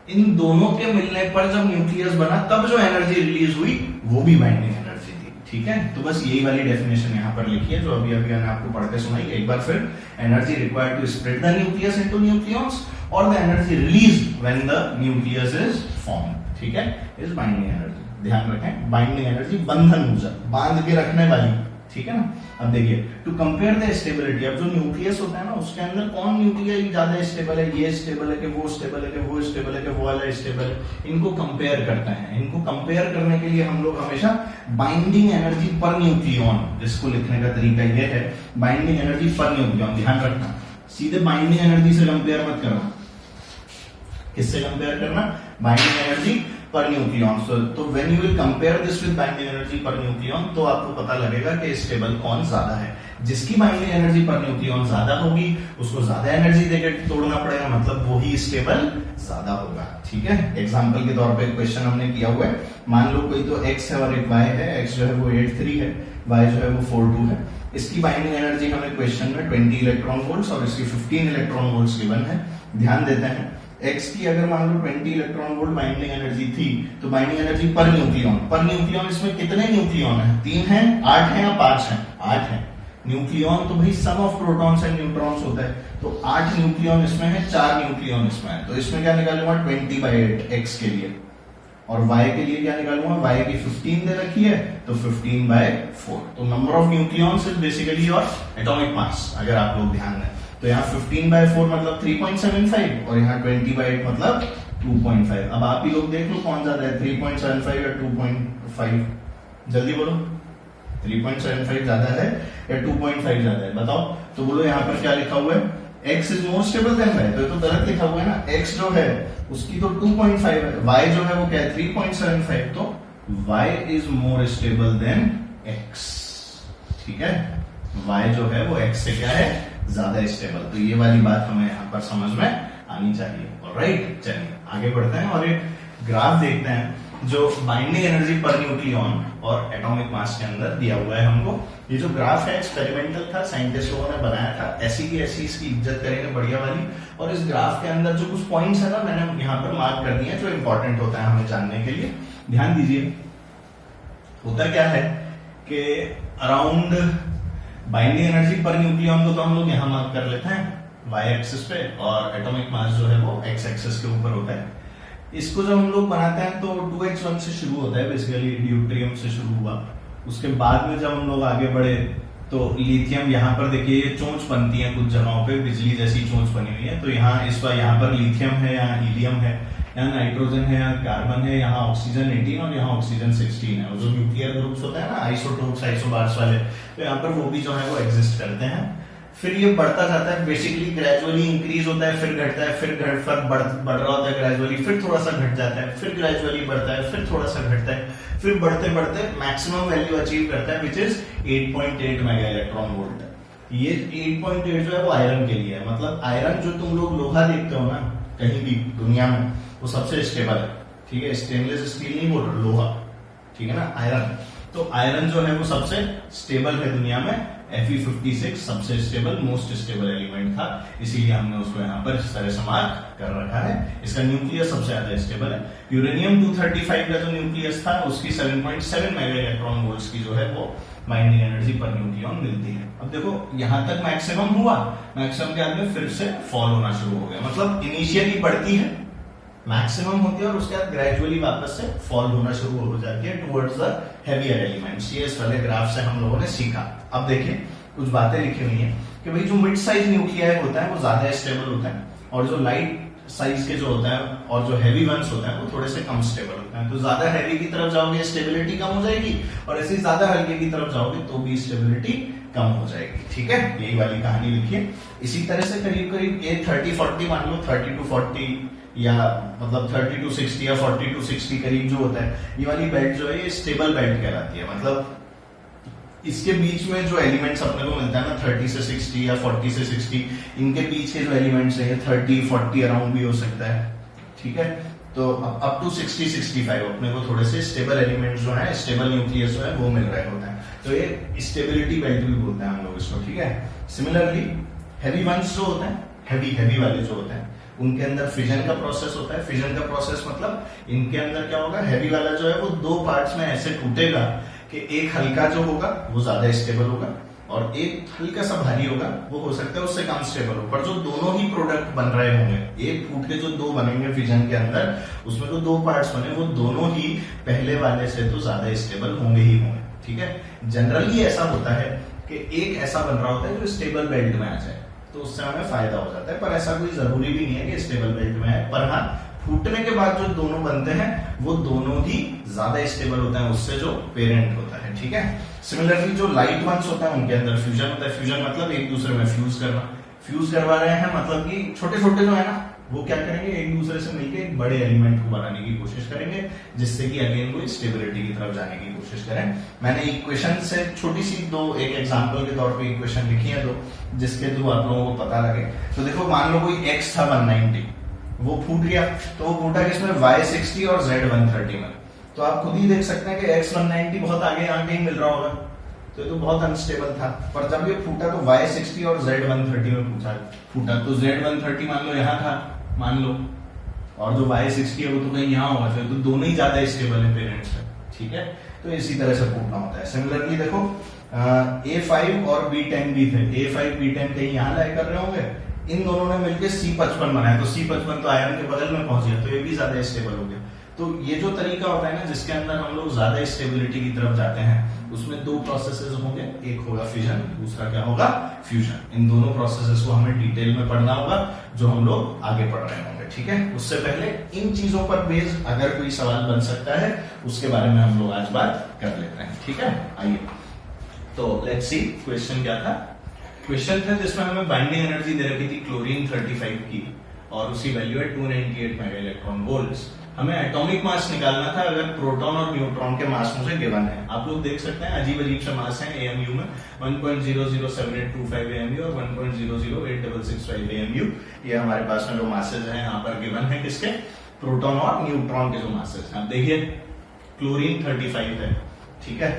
इन दोनों के मिलने पर जब न्यूक्लियस बना तब जो एनर्जी रिलीज हुई वो भी बाइंडिंग एनर्जी थी, ठीक है। तो बस यही वाली डेफिनेशन यहाँ पर लिखी है जो अभी मैंने आपको पढ़ के सुनाई। एक बार फिर, energy required to split the nucleus into nucleons और the energy release when the nucleus is formed, ठीक है, इज बाइंडिंग एनर्जी। ध्यान रखें, बाइंडिंग एनर्जी बंधन ऊर्जा, बांध के रखने वाली, ठीक है ना। अब देखिए टू कंपेयर द स्टेबिलिटी, अब जो न्यूक्लियस होता है ना उसके अंदर कौन न्यूक्लियस ज्यादा स्टेबल है, ये स्टेबल है कि वो स्टेबल है कि वो स्टेबल है कि वो वाला स्टेबल है, इनको कंपेयर करते हैं। इनको कंपेयर करने के लिए हम लोग हमेशा बाइंडिंग एनर्जी पर न्यूक्लियॉन, जिसको लिखने का तरीका ये है बाइंडिंग एनर्जी पर न्यूक्लियॉन। ध्यान रखना, सीधे बाइंडिंग एनर्जी से कंपेयर मत करना, किससे कंपेयर करना, बाइंडिंग एनर्जी पर न्यूक्लियन। तो when you will compare this with binding energy per nucleon, तो आपको पता लगेगा कि स्टेबल कौन ज्यादा है। जिसकी बाइंडिंग एनर्जी पर न्यूक्लियन ज्यादा होगी उसको ज्यादा एनर्जी देकर तोड़ना पड़ेगा, मतलब वो ही स्टेबल ज्यादा होगा। ठीक है, एग्जांपल के तौर पे क्वेश्चन हमने किया हुआ है, मान लो कोई तो x है और एक y है, x जो है वो 8.3 है, y जो है वो 4.2 है। इसकी बाइंडिंग एनर्जी हमें क्वेश्चन में 20 इलेक्ट्रॉन वोल्ट्स और इसकी 15 इलेक्ट्रॉन वोल्ट्स गिवन है। ध्यान देते हैं, x की अगर मान लो 20 इलेक्ट्रॉन वोल्ट बाइंडिंग एनर्जी थी, तो बाइंडिंग एनर्जी पर न्यूक्लियन इसमें कितने न्यूक्लियन है, 3 है, 8 है या 5 है, 8 है। न्यूक्लियन तो भाई सम ऑफ प्रोटॉन्स एंड न्यूट्रॉन्स होता है, तो 8 न्यूक्लियन इसमें है, 4 न्यूक्लियन इसमें है। तो इसमें क्या निकालूंगा 20/8 x के लिए, और y के लिए क्या निकालूंगा, y की 15 दे रखी है तो 15/4। तो number of nucleons is basically your atomic mass, अगर आप लोग ध्यान दें तो यहाँ 15/4 मतलब 3.75 और यहाँ 20/8 मतलब 2.5। अब आप ही लोग देख लो कौन ज्यादा है, 3.75 या 2.5, जल्दी बोलो 3.75 ज्यादा है या 2.5 ज्यादा है, बताओ। तो बोलो यहाँ पर क्या लिखा हुआ है, x is more stable then y, तो ये तो गलत लिखा हुआ है ना, x जो है उसकी तो 2.5 है, y जो है वो क्या है 3.75, तो y is more stable then x। ठीक है, y जो है वो x से क्या है ज्यादा स्टेबल। तो ये वाली बात हमें यहाँ पर समझ में आनी चाहिए। ऑलराइट, चलिए आगे बढ़ते हैं और एक ग्राफ देखते हैं जो बाइंडिंग एनर्जी पर न्यूक्लियन और एटॉमिक मास के अंदर दिया हुआ है हमको। ये जो ग्राफ है एक्सपेरिमेंटल था, साइंटिस्ट लोगों ने बनाया था, ऐसी की ऐसी इसकी इज्जत करेंगे बढ़िया वाली। और इस ग्राफ के अंदर जो कुछ पॉइंट्स है ना, मैंने यहाँ पर मार्क कर दिए जो इंपॉर्टेंट होता है हमें जानने के लिए। ध्यान दीजिए, होता क्या है कि around binding energy per nucleon को तो हम लोग यहाँ मार्क कर लेते हैं y एक्सिस पे, और एटॉमिक मास जो है वो x एक्सिस के ऊपर होता है। इसको जब हम लोग बनाते हैं तो 2x1 से शुरू होता है, बेसिकली ड्यूटेरियम से शुरू हुआ। उसके बाद में जब हम लोग आगे बढ़े तो लिथियम, यहाँ पर देखिए ये चोंच बनती है कुछ जगहों पे, बिजली जैसी चोंच बनी हुई है। तो यहाँ इस बार यहाँ पर लिथियम है, यहाँ हीलियम है, यहाँ नाइट्रोजन है, यहाँ कार्बन है, यहाँ ऑक्सीजन 18 और यहाँ ऑक्सीजन 16 है। और जो न्यूक्लियर ग्रुप्स होते हैं ना, आइसोटोप्स, आइसोबार्स वाले, तो यहाँ पर वो भी जो है वो एग्जिस्ट करते हैं। फिर ये बढ़ता जाता है, बेसिकली ग्रेजुअली इंक्रीज होता है, फिर घटता है, फिर बढ़ रहा होता है ग्रेजुअली, फिर थोड़ा सा घट जाता है, फिर ग्रेजुअली बढ़ता है, फिर थोड़ा सा घटता है, फिर बढ़ते बढ़ते मैक्सिमम वैल्यू अचीव करता है, which is 8.8 mega electron volt. ये 8.8 जो है वो आयरन के लिए है, मतलब आयरन जो तुम लोग लोहा देखते हो ना कहीं भी दुनिया में, वो सबसे स्टेबल है। ठीक है, स्टेनलेस स्टील नहीं बोल रहा, लोहा, ठीक है ना, आयरन। तो आयरन जो है वो सबसे स्टेबल है दुनिया में। Fe56 सबसे स्टेबल, मोस्ट स्टेबल एलिमेंट था, इसीलिए हमने उसको यहाँ पर इस तरह से मार्क कर रखा है। इसका न्यूक्लियस सबसे ज्यादा स्टेबल है। यूरेनियम 235 का जो न्यूक्लियस था उसकी 7.7 मेगा इलेक्ट्रॉन वोल्ट्स की जो है वो बाइंडिंग एनर्जी पर न्यूक्लियन मिलती है। अब देखो यहाँ तक मैक्सिमम हुआ, मैक्सिमम के बाद में फिर से फॉल होना शुरू हो गया, मतलब इनिशियली बढ़ती है, मैक्सिमम होती है और उसके बाद ग्रेजुअली वापस से फॉल होना शुरू हो जाती है टुवर्ड्स द हेवियर एलिमेंट्स। ये इस वाले ग्राफ से हम लोगों ने सीखा। अब देखिए कुछ बातें लिखी हुई हैं कि भाई जो मिड साइज न्यूक्लियाई होता है वो ज्यादा स्टेबल होता है, और जो लाइट साइज के जो होता है और जो हैवी वंस होता है वो थोड़े से कम स्टेबल होता है। तो ज्यादा हैवी की तरफ जाओगे स्टेबिलिटी कम हो जाएगी, और ऐसे ज्यादा हल्के की तरफ जाओगे तो भी स्टेबिलिटी कम हो जाएगी। ठीक है, यही वाली कहानी लिखिए। इसी तरह से करीब करीब ये 30-40 मान लो, 30 to 40 या मतलब 30 to 60 या 40 to 60 करीब जो होता है, ये वाली बेल्ट जो है ये स्टेबल बेल्ट कहलाती है। मतलब इसके बीच में जो एलिमेंट्स अपने को मिलता है ना 30 से 60 या 40 से 60, इनके बीच के जो एलिमेंट्स है 30-40 अराउंड भी हो सकता है। ठीक है, तो अप टू 60-65 अपने को थोड़े से स्टेबल एलिमेंट्स जो है, स्टेबल न्यूक्लियस जो है वो मिल रहे होते हैं। तो ये स्टेबिलिटी बेल्ट भी बोलते हैं हम लोग इसको। ठीक है, सिमिलरली हैवी वंस जो होते हैं, हैवी वाले जो होते हैं, उनके अंदर फिजन का प्रोसेस होता है। फिजन का प्रोसेस मतलब इनके अंदर क्या होगा, हैवी वाला जो है वो दो पार्ट्स में ऐसे टूटेगा कि एक हल्का जो होगा वो ज्यादा स्टेबल होगा और एक हल्का सा भारी होगा, वो हो सकता है उससे कम स्टेबल हो। पर जो दोनों ही प्रोडक्ट बन रहे होंगे, एक फूट के जो दो बनेंगे फिजन के अंदर, उसमें जो दो पार्ट्स बने वो दोनों ही पहले वाले से तो ज्यादा स्टेबल होंगे ही होंगे। ठीक है, जनरली ऐसा होता है कि एक ऐसा बन रहा होता है जो स्टेबल बेल्ट में आ जाए, तो उससे हमें फायदा हो जाता है। पर ऐसा कोई जरूरी भी नहीं है कि स्टेबल बेल्ट में है, पर हाँ फूटने के बाद जो दोनों बनते हैं वो दोनों ही ज्यादा स्टेबल होता है उससे जो पेरेंट होता है। ठीक है, सिमिलरली जो लाइट वंस होता है उनके अंदर फ्यूजन होता है। फ्यूजन मतलब एक दूसरे में फ्यूज करना, फ्यूज करवा रहे हैं मतलब कि छोटे छोटे जो है ना वो क्या करेंगे, एक दूसरे से मिलकर एक बड़े एलिमेंट को बनाने की कोशिश करेंगे, जिससे कि अगेन वो स्टेबिलिटी की तरफ जाने की कोशिश करें। मैंने इक्वेशन से छोटी सी एक एग्जांपल के तौर पे इक्वेशन लिखी है जिसके थ्रू आप लोगों को पता लगे। तो देखो मान लो कोई x था 190, वो फूट गया, तो वो फूटा किसमें, y60 और z130 में। तो आप खुद ही देख सकते हैं कि x 190 बहुत आगे आगे ही मिल रहा होगा, तो ये तो बहुत अनस्टेबल था। पर जब ये फूटा तो y60 और z130 में फूटा, तो z130 मान लो यहाँ था, मान लो, और जो y60 है वो तो कहीं यहाँ होगा, तो दोनों ही ज्यादा स्टेबल है पेरेंट्स से, ठीक है। तो इसी तरह से फूटना होता है। सिमिलरली देखो A5 और B10 भी थे, A5 B10 कहीं यहाँ लाई कर रहे होंगे, इन दोनों ने मिलकर C55 बनाया, तो C55 तो आयरन के बगल में पहुंच गया, तो ये भी ज्यादा स्टेबल हो गया। तो ये जो तरीका होता है ना, जिसके अंदर हम लोग ज्यादा स्टेबिलिटी की तरफ जाते हैं, उसमें दो प्रोसेसेस होंगे, एक होगा फिजन, दूसरा क्या होगा, फ्यूजन। इन दोनों प्रोसेसेस को हमें डिटेल में पढ़ना होगा, जो हम लोग आगे पढ़ रहे होंगे, ठीक है। उससे पहले इन चीजों पर बेस्ड अगर कोई सवाल बन सकता है, उसके बारे में हम लोग आज बात कर लेते हैं, ठीक है। आइए, तो लेट्स सी क्वेश्चन क्या था। क्वेश्चन था जिसमें हमें बाइंडिंग एनर्जी दे रखी थी क्लोरीन 35 की, और उसकी वैल्यू है 298 मेगा इलेक्ट्रॉन वोल्ट्स। हमें एटॉमिक मास निकालना था अगर प्रोटॉन और न्यूट्रॉन के मास मुझे गिवन है। आप लोग देख सकते हैं अजीब अजीब से मास हैं एएमयू में, 1.007825 एएमयू और 1.008665 एएमयू। ये हमारे पास में जो मासेज हैं यहाँ पर गिवन है, किसके, प्रोटॉन और न्यूट्रॉन के जो मासेज हैं। आप देखिए क्लोरीन 35 है, ठीक है,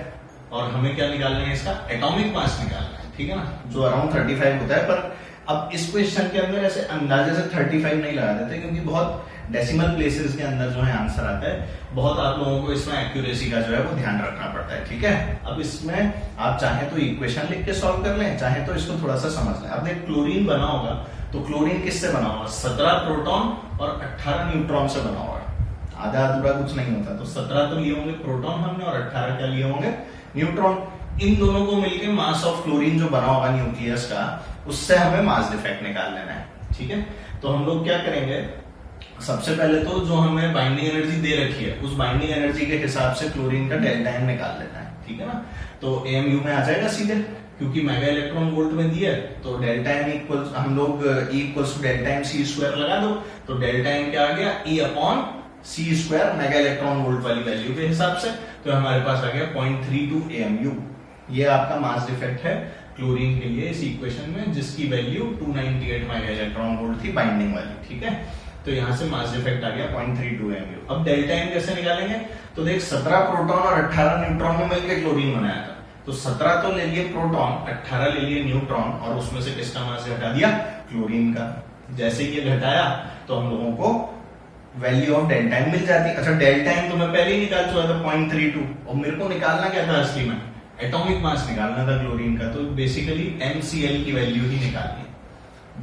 और हमें क्या निकालना है, इसका एटॉमिक मास निकालना है, ठीक है ना, जो अराउंड 35 होता है। पर अब इस क्वेश्चन के अंदर ऐसे अंदाजे से 35 नहीं लगा देते, क्योंकि बहुत डेसिमल प्लेसेस के अंदर जो है आंसर आता है, बहुत आप लोगों को इसमें एक्यूरेसी का जो है वो ध्यान रखना पड़ता है, ठीक है। अब इसमें आप चाहे तो इक्वेशन लिख के सॉल्व कर लें, चाहे तो इसको थोड़ा सा समझ लें। अब देख क्लोरीन बना होगा, तो क्लोरीन किससे बना होगा, 17 प्रोटॉन और 18 न्यूट्रॉन से बना होगा। आधा अधूरा कुछ नहीं होता, तो 17 तो लिए होंगे प्रोटॉन हमने, और 18 क्या लिए होंगे, न्यूट्रॉन। इन दोनों को मिलकर मास ऑफ क्लोरीन जो बना होगा न्यूक्लियस का, उससे हमें मास डिफेक्ट निकाल लेना है, ठीक है। तो हम लोग क्या करेंगे, सबसे पहले तो जो हमें बाइंडिंग एनर्जी दे रखी है, उस बाइंडिंग एनर्जी के हिसाब से क्लोरीन का डेल्टा एन निकाल लेना है, ठीक है ना। तो एएमयू में आ जाएगा सीधे, क्योंकि मेगा इलेक्ट्रॉन वोल्ट में दिया है, तो डेल्टा एन इक्वल, हम लोग E equals to delta m c square लगा दो, तो डेल्टा एन क्या आ गया, E upon c square mega electron volt वाली वैल्यू के हिसाब से। तो हमारे पास आ गया 0.32 एएमयू। ये आपका मास डिफेक्ट है क्लोरीन के लिए इस इक्वेशन में, जिसकी वैल्यू 298 मेगा इलेक्ट्रॉन वोल्ट थी बाइंडिंग वाली, ठीक है। तो यहां से मास डिफेक्ट आ गया 0.32 एमयू। अब डेल्टा एन कैसे निकालेंगे, तो देख 17 प्रोटॉन और 18 न्यूट्रॉन में मिलकर क्लोरीन बनाया था, तो 17 तो ले लिए प्रोटॉन, 18 ले लिए न्यूट्रॉन, और उसमें से किसका मास घटा दिया, क्लोरीन का। जैसे ये घटाया तो हम लोगों को वैल्यू ऑफ डेल्टा एन मिल जाती। अच्छा, डेल्टा एन तो मैं पहले ही निकाल चुका था 0.32, और मेरे को निकालना क्या था असली में, एटॉमिक मास निकालना था क्लोरीन का, तो बेसिकली MCl की वैल्यू ही निकालनी है।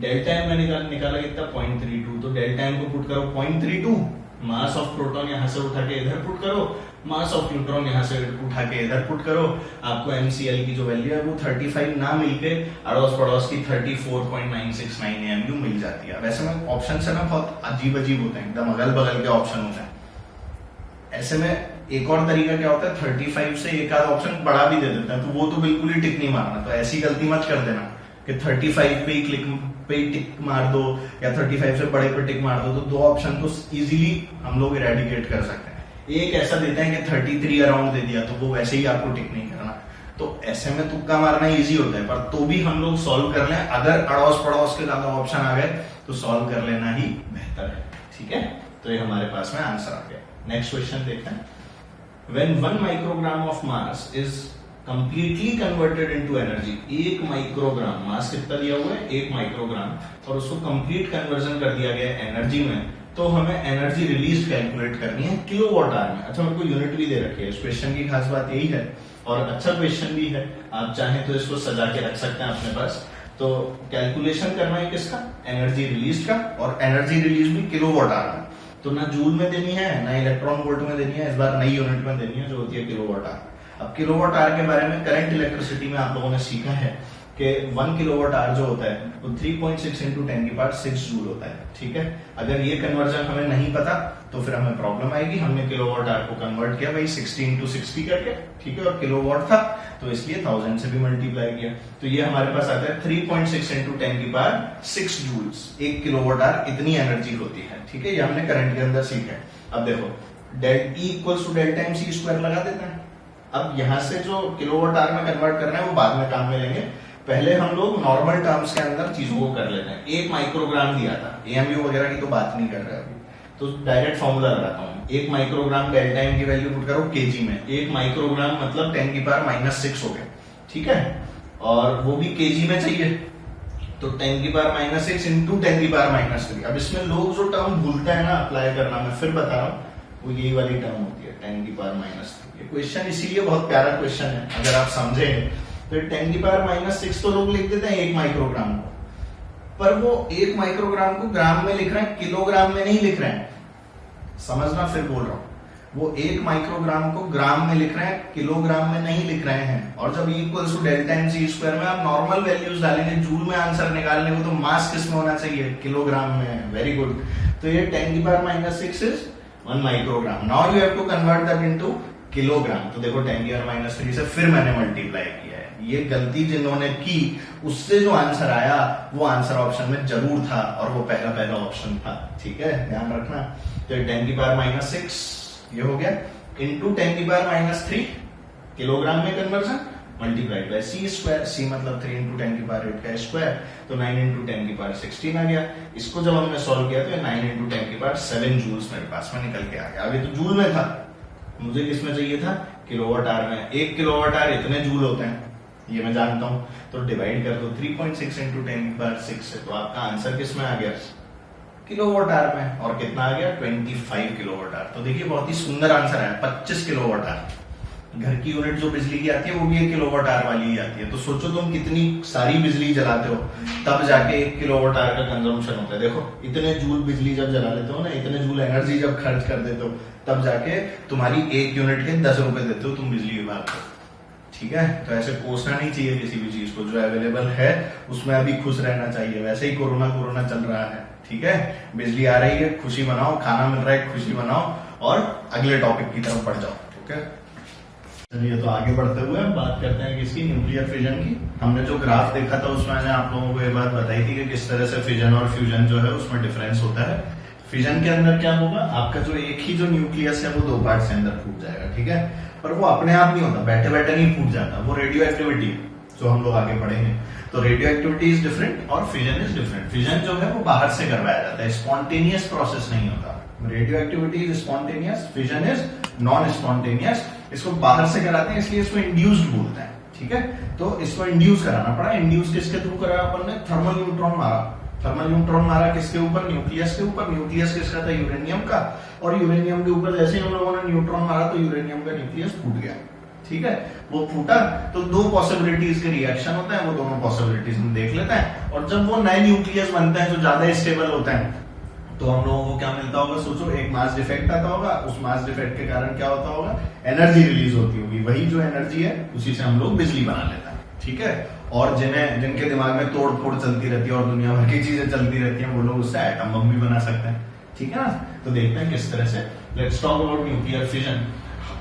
डेल्टा एन मैंने निकाला कितना, 0.32, तो डेल्टा एन को पुट करो 0.32, मास ऑफ प्रोटॉन यहां से उठा के इधर पुट करो, मास ऑफ न्यूट्रॉन यहां से उठा के इधर पुट करो, आपको MCl की जो वैल्यू है वो 35 ना मिलके अड़ोस पड़ोस की 34.969 एएमयू मिल जाती है। वैसे में ऑप्शन से ना बहुत अजीब अजीब होते हैं, एकदम अगल बगल के ऑप्शन होते हैं। ऐसे में एक और तरीका क्या होता है, 35 से एक आध ऑप्शन बड़ा भी दे देते हैं, तो वो तो बिल्कुल ही टिक नहीं मारना। तो ऐसी गलती मत कर देना कि 35 पे ही क्लिक पे ही टिक मार दो, या 35 से बड़े पे टिक मार दो, तो दो ऑप्शन तो इजीली हम लोग इरेडिकेट कर सकते हैं। एक ऐसा देते हैं कि 33 अराउंड दे दिया, तो वो वैसे ही आपको टिक नहीं करना। तो ऐसे में तुक्का मारना इजी होता है, पर तो भी हम लोग सॉल्व कर लें। अगर अड़ोस पड़ोस के ज्यादा ऑप्शन आ गए तो सॉल्व कर लेना ही बेहतर है, ठीक है। तो ये हमारे पास में आंसर आ गया। नेक्स्ट क्वेश्चन देखते हैं। When 1 microgram of mass is completely converted into energy, 1 microgram मास कितना दिया हुआ है, 1 माइक्रोग्राम, और उसको कंप्लीट कन्वर्जन कर दिया गया एनर्जी में, तो हमें एनर्जी रिलीज कैलकुलेट करनी है किलोवाट आवर में। अच्छा, मेरे को यूनिट भी दे रखी है, इस क्वेश्चन की खास बात यही है, और अच्छा क्वेश्चन भी है, आप चाहें तो इसको सजा के रख सकते हैं अपने पास। तो कैलकुलेशन करना है किसका, एनर्जी रिलीज का, और एनर्जी रिलीज भी किलोवाट आवर में। तो ना जूल में देनी है ना इलेक्ट्रॉन वोल्ट में देनी है, इस बार नई यूनिट में देनी है जो होती है किलोवाट आवर। अब किलोवाट आवर के बारे में करंट इलेक्ट्रिसिटी में आप लोगों ने सीखा है कि 1 किलोवाट आवर जो होता है वो 3.6 इंटू 10⁶ जूल होता है। ठीक है, अगर ये कन्वर्जन हमें नहीं पता तो फिर हमें प्रॉब्लम आएगी। हमने किलोवाट आवर को कन्वर्ट किया भाई 60 इंटू 60 करके, ठीक है, और किलोवाट था तो इसलिए 1000 से भी मल्टीप्लाई किया, तो ये हमारे पास आता है 3.6 इंटू 10⁶ जूल्स। 1 किलोवाट आवर इतनी एनर्जी होती है। ठीक है, ये हमने करंट के अंदर सीखा है। अब देखो delta E equals to delta time C square लगा देते हैं। अब यहां से जो किलोवाट आवर में कन्वर्ट करना है वो बाद में काम में लेंगे, पहले हम लोग नॉर्मल टर्म्स के अंदर चीजों को कर लेते हैं। 1 माइक्रोग्राम दिया था, AMU वगैरह की तो बात नहीं कर रहे अभी, तो डायरेक्ट फॉर्मूला लगाता हूँ। 1 माइक्रोग्राम डेल्टा टाइम की वैल्यू पुट करो केजी में। 1 माइक्रोग्राम मतलब 10⁻⁻6 हो गया। ठीक है, और वो भी केजी में चाहिए, तो 10⁻⁻6 इंटू 10⁻⁻3। अब इसमें लोग जो टर्म भूलते हैं ना अप्लाई करना, मैं फिर बता रहा हूँ, वो यही वाली टर्म होती है 10⁻⁻3। ये क्वेश्चन इसीलिए बहुत प्यारा क्वेश्चन है, अगर आप समझें तो 10⁻⁻6 तो लोग लिख देते हैं 1 माइक्रोग्राम को, पर वो 1 माइक्रोग्राम को ग्राम में लिख रहे हैं, किलोग्राम में नहीं लिख रहे हैं। समझना, फिर बोल रहा हूं, वो 1 माइक्रोग्राम को ग्राम में लिख रहे हैं, किलोग्राम में नहीं लिख रहे हैं। और जब equals to delta time C square में आप नॉर्मल वैल्यूज डालेंगे, जूल में आंसर निकालने को, तो मास किस में होना चाहिए? किलोग्राम में। वेरी गुड, तो ये 10⁻⁻6 is 1 microgram. Now you have to convert that into kilogram. तो देखो 10⁻³ से फिर मैंने मल्टीप्लाई किया है। ये गलती जिन्होंने की उससे जो आंसर आया वो आंसर ऑप्शन में जरूर था, और वो पहला ऑप्शन था। ठीक है, ध्यान रखना। तो 10⁻⁻6 ये हो गया इंटू 10⁻³ किलोग्राम में conversion, multiplied by C square. C मतलब 3 इंटू 10⁸ का स्क्वायर, तो 9 इंटू 10⁻16 आ गया। इसको जब हमने सॉल्व किया तो 9 इंटू 10⁻7 जूल्स मेरे पास में निकल के आ गया। अभी तो जूल में था, मुझे किसमें चाहिए था? किलोवाट आवर में। 1 किलोवाट आवर इतने जूल होते हैं, ये मैं जानता हूं, तो डिवाइड कर दो 3.6 इंटू 10⁻6 से, तो आपका आंसर किसमें आ गया? किलोवाट आवर में। और कितना आ गया? 25 किलोवाट आवर। तो देखिए बहुत ही सुंदर आंसर है, 25 किलोवाट आवर। घर की यूनिट जो बिजली की आती है वो भी 1 किलोवाट आवर वाली ही आती है। तो सोचो तुम कितनी सारी बिजली जलाते हो, तब जाके 1 किलोवाट आवर का कंजम्पशन होता है। देखो इतने जूल बिजली जब जला लेते हो ना, इतने जूल एनर्जी जब खर्च कर देते हो, तब जाके तुम्हारी 1 यूनिट के 10 रुपए देते हो तुम बिजली विभाग को। ठीक है, तो ऐसे कोसना नहीं चाहिए किसी भी चीज को, जो अवेलेबल है उसमें अभी खुश रहना चाहिए। वैसे ही कोरोना चल रहा है। ठीक है, बिजली आ रही है, खुशी मनाओ, खाना मिल रहा है, खुशी मनाओ, और अगले टॉपिक की तरफ बढ़ जाओ। ओके, चलिए तो आगे बढ़ते हुए बात करते हैं किसकी? न्यूक्लियर फिजन की। हमने जो ग्राफ देखा था उसमें मैंने आप लोगों को ये बात बताई थी कि किस तरह से फिजन और फ्यूजन जो है उसमें डिफरेंस होता है। फिजन के अंदर क्या होगा, आपका जो एक ही जो न्यूक्लियस है वो 2 पार्ट से अंदर फूट जाएगा। ठीक है, पर वो अपने आप नहीं होता, बैठे बैठे नहीं फूट जाता, वो रेडियो एक्टिविटी जो हम लोग आगे पढ़ेंगे। तो रेडियो एक्टिविटी इज डिफरेंट और फिजन इज डिफरेंट। फिजन जो है वो बाहर से करवाया जाता है, स्पॉन्टेनियस प्रोसेस नहीं होता। Radio activity is spontaneous, fission is non spontaneous. इसको बाहर से कराते हैं, इसलिए इसको इंड्यूस्ड बोलते हैं। ठीक है, तो इसको इंड्यूस कराना पड़ा। इंड्यूस किसके थ्रू करा अपन ने? थर्मल न्यूट्रॉन मारा। थर्मल न्यूट्रॉन मारा किसके ऊपर? न्यूक्लियस के ऊपर। न्यूक्लियस किसका था? यूरेनियम का। और यूरेनियम के ऊपर जैसे ही हम लोगों ने न्यूट्रॉन मारा तो यूरेनियम का न्यूक्लियस फूट गया। ठीक है, वो फूटा तो 2 पॉसिबिलिटीज के रिएक्शन होते हैं, वो दोनों पॉसिबिलिटीज हम देख लेते हैं। और जब वो नए न्यूक्लियस बनते हैं जो ज्यादा स्टेबल होते हैं, तो हम लोगों को क्या मिलता होगा? सोचो, एक मास डिफेक्ट आता होगा, उस मास डिफेक्ट के कारण क्या होता होगा? एनर्जी रिलीज होती होगी। वही जो एनर्जी है उसी से हम लोग बिजली बना लेते हैं। ठीक है, और जिनके दिमाग में तोड़ फोड़ चलती रहती है और दुनिया भर की चीजें चलती रहती हैं, वो लोग उससे एटम बम भी बना सकते हैं। ठीक है ना, तो देखते हैं किस तरह से। Let's talk about nuclear fission.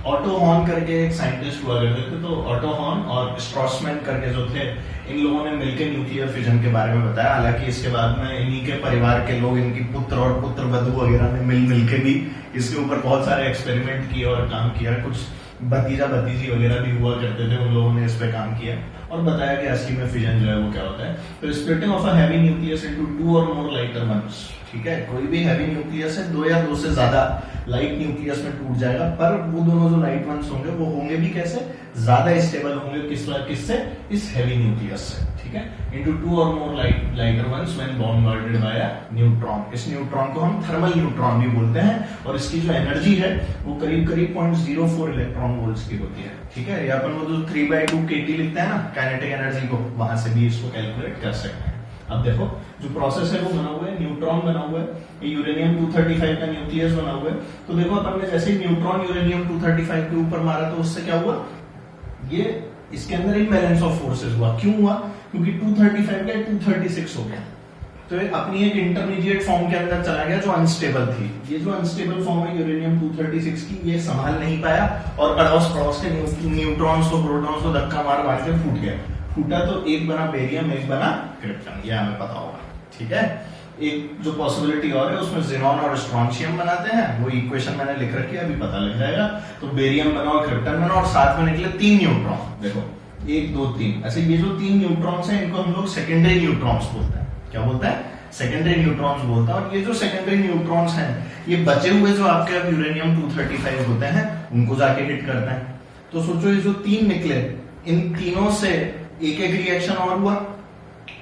Auto horn करके एक साइंटिस्ट हुआ करते थे, तो ऑटो हॉर्न और स्ट्रॉसमैन करके जो थे, इन लोगों ने मिलकर न्यूक्लियर फिजन के बारे में बताया। हालांकि इसके बाद में इन्हीं के परिवार के लोग, इनकी पुत्र और पुत्र वधू वगैरह ने मिलके भी इसके ऊपर बहुत सारे एक्सपेरिमेंट किए और काम किया। कुछ भतीजा भतीजी वगैरह भी हुआ करते थे, उन लोगों ने इस पे काम किया और बताया कि असली में फिजन जो है वो क्या होता है। तो splitting of a heavy nucleus into 2 और मोर लाइटर वंस। ठीक है, कोई भी हैवी न्यूक्लियस है 2 या 2 से ज्यादा लाइट न्यूक्लियस में टूट जाएगा, पर वो दोनों जो लाइट वंस होंगे वो होंगे भी कैसे? ज्यादा स्टेबल होंगे। किससे? इस हैवी न्यूक्लियस से। ठीक है, इनटू 2 और more lighter ones when bombarded by a neutron. इस न्यूट्रॉन को हम थर्मल न्यूट्रॉन भी बोलते हैं, और इसकी जो एनर्जी है वो करीब 0.04 इलेक्ट्रॉन वोल्ट्स की होती है। ठीक है, या अपन वो जो 3/2 kT लिखते हैं ना काइनेटिक एनर्जी को, वहां से भी इसको कैलकुलेट कर सकते हैं। अब देखो जो प्रोसेस है वो बना हुआ है, न्यूट्रॉन बना हुआ है, ये यूरेनियम 235 का न्यूक्लियस बना हुआ है। तो देखो अपन ने जैसे ही न्यूट्रॉन यूरेनियम 235 के ऊपर मारा तो उससे क्या हुआ? ये इसके अंदर इम्बैलेंस ऑफ फोर्सेस हुआ। क्यों हुआ? क्योंकि 235 का 236 हो गया, तो ये अपनी एक इंटरमीडिएट फॉर्म के अंदर चला गया जो अनस्टेबल थी। ये जो अनस्टेबल फॉर्म है यूरेनियम 236 की, ये संभाल नहीं पाया और अड़ोस पड़ोस के न्यूट्रॉन्स को प्रोटॉन्स को धक्का मार मार के फूट गया। फूटा तो एक बना बेरियम, एक बना क्रिप्टन, ये हमें पता होगा। ठीक है, एक जो पॉसिबिलिटी और है उसमें ज़ीनॉन और स्ट्रोंशियम बनाते हैं, वो इक्वेशन मैंने लिख रखी है, अभी पता लग जाएगा। तो बेरियम बना और क्रिप्टन बना और साथ में निकले 3 न्यूट्रॉन। देखो 1 2 3 ऐसे, ये जो 3 न्यूट्रॉन्स हैं इनको हम लोग सेकेंडरी न्यूट्रॉन्स बोलते हैं। क्या बोलते हैं? सेकेंडरी न्यूट्रॉन्स बोलता है। और ये जो सेकेंडरी न्यूट्रॉन्स हैं, ये बचे हुए जो आपके अब यूरेनियम 235 होते हैं उनको जाके हिट करते हैं। तो सोचो ये जो 3 निकले, इन तीनों से एक एक रिएक्शन और हुआ,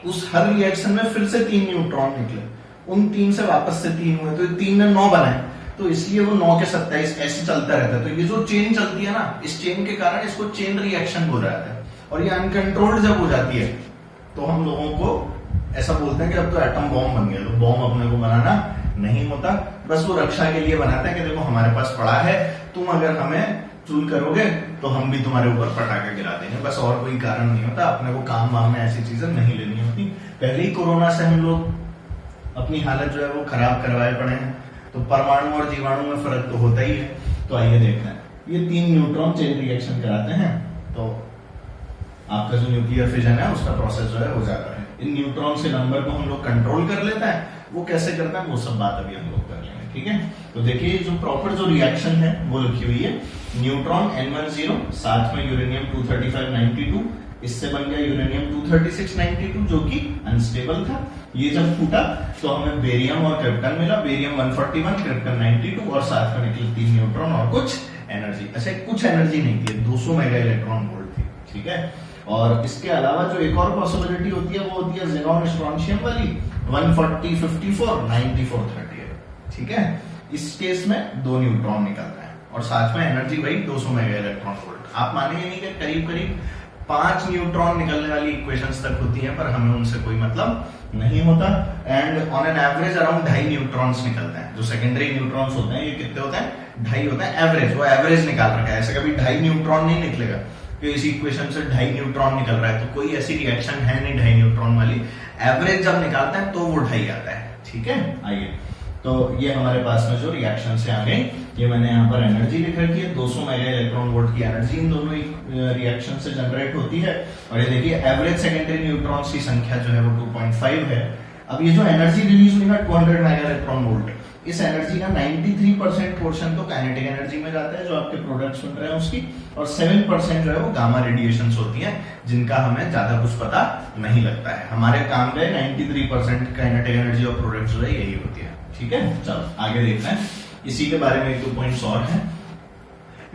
उस हर रिएक्शन में फिर से 3 न्यूट्रॉन निकले, उन 3 से वापस से 3 हुए, तो 3 ने 9 बनाए, तो इसलिए वो 9 के 27 ऐसे चलता रहता है। तो ये जो चेन चलती है ना, इस चेन के कारण इसको चेन रिएक्शन बोला जाता है। और ये अनकंट्रोल्ड जब हो जाती है तो हम लोगों को ऐसा बोलते हैं कि अब तो एटम बॉम्ब बन गया। तो बॉम्ब अपने को बनाना नहीं होता, बस वो रक्षा के लिए बनाते हैं कि देखो हमारे पास पड़ा है, तुम अगर हमें चूल करोगे तो हम भी तुम्हारे ऊपर पटाखे गिरा देंगे, बस और कोई कारण नहीं होता। अपने को काम वाम में ऐसी चीजें नहीं लेनी होती। पहले ही कोरोना से हम लोग अपनी हालत जो है वो खराब करवाए पड़े हैं, तो परमाणु और जीवाणु में फर्क तो होता ही है। तो आइए देखते हैं, ये 3 न्यूट्रॉन चेन रिएक्शन कराते हैं तो आपका जो न्यूक्लियर फिजन है उसका प्रोसेस जो है हो जाता है। इन न्यूट्रॉन से नंबर को हम लोग कंट्रोल कर लेते हैं, वो कैसे करते हैं वो सब बात अभी हम लोग कर लेंगे। ठीक है, तो देखिए जो प्रॉपर जो रिएक्शन है वो लिखी हुई है, न्यूट्रॉन N10 साथ में यूरेनियम 23592, इससे बन गया यूरेनियम 23692 जो कि अनस्टेबल था। ये जब फूटा तो हमें बेरियम और क्रिप्टन मिला, बेरियम 141, क्रिप्टन 92 और साथ में निकले 3 न्यूट्रॉन और कुछ एनर्जी। अच्छा, कुछ एनर्जी नहीं थी, 200 मेगा इलेक्ट्रॉन वोल्ट थी। ठीक है, और इसके अलावा जो एक और पॉसिबिलिटी होती है वो होती है ज़ीनॉन स्ट्रोंशियम वाली 140 54 94 38। ठीक है, इस केस में 2 न्यूट्रॉन निकलता है और साथ में एनर्जी वही 200 मेगा इलेक्ट्रॉन वोल्ट। आप मानेंगे नहीं कि करीब करीब 5 न्यूट्रॉन निकलने वाली इक्वेशंस तक होती हैं, पर हमें उनसे कोई मतलब नहीं होता। And on an average around 2.5 neutrons निकलते हैं। जो सेकेंडरी न्यूट्रॉन्स होते हैं ये कितने होते हैं? 2.5 होते हैं एवरेज, वो एवरेज निकाल रखा है। ऐसे कभी 2.5 न्यूट्रॉन नहीं निकलेगा कि इस इक्वेशन से 2.5 न्यूट्रॉन निकल रहा है, तो कोई ऐसी रिएक्शन है नहीं 2.5 न्यूट्रॉन वाली। एवरेज जब निकालते हैं तो वो 2.5 आता है। ठीक है, आइए तो ये हमारे पास में जो रिएक्शन से आ गई, ये मैंने यहाँ पर एनर्जी लिख रखी है, 200 मेगा इलेक्ट्रॉन वोल्ट की एनर्जी इन दोनों रिएक्शन से जनरेट होती है। और ये देखिए एवरेज सेकेंडरी न्यूट्रॉन्स की संख्या जो है वो 2.5 है। अब ये जो एनर्जी रिलीज हुई ना 200 मेगा इलेक्ट्रॉन वोल्ट, इस एनर्जी का 93% पोर्शन तो काइनेटिक एनर्जी में जाता है जो आपके प्रोडक्ट सुन रहे हैं उसकी, और 7% जो है वो गामा रेडिएशंस होती हैं जिनका हमें ज्यादा कुछ पता नहीं लगता है। हमारे काम में 93% काइनेटिक एनर्जी और प्रोडक्ट जो है यही होती है। ठीक है, चलो आगे देखते हैं। इसी के बारे में एक 2 पॉइंट्स और हैं।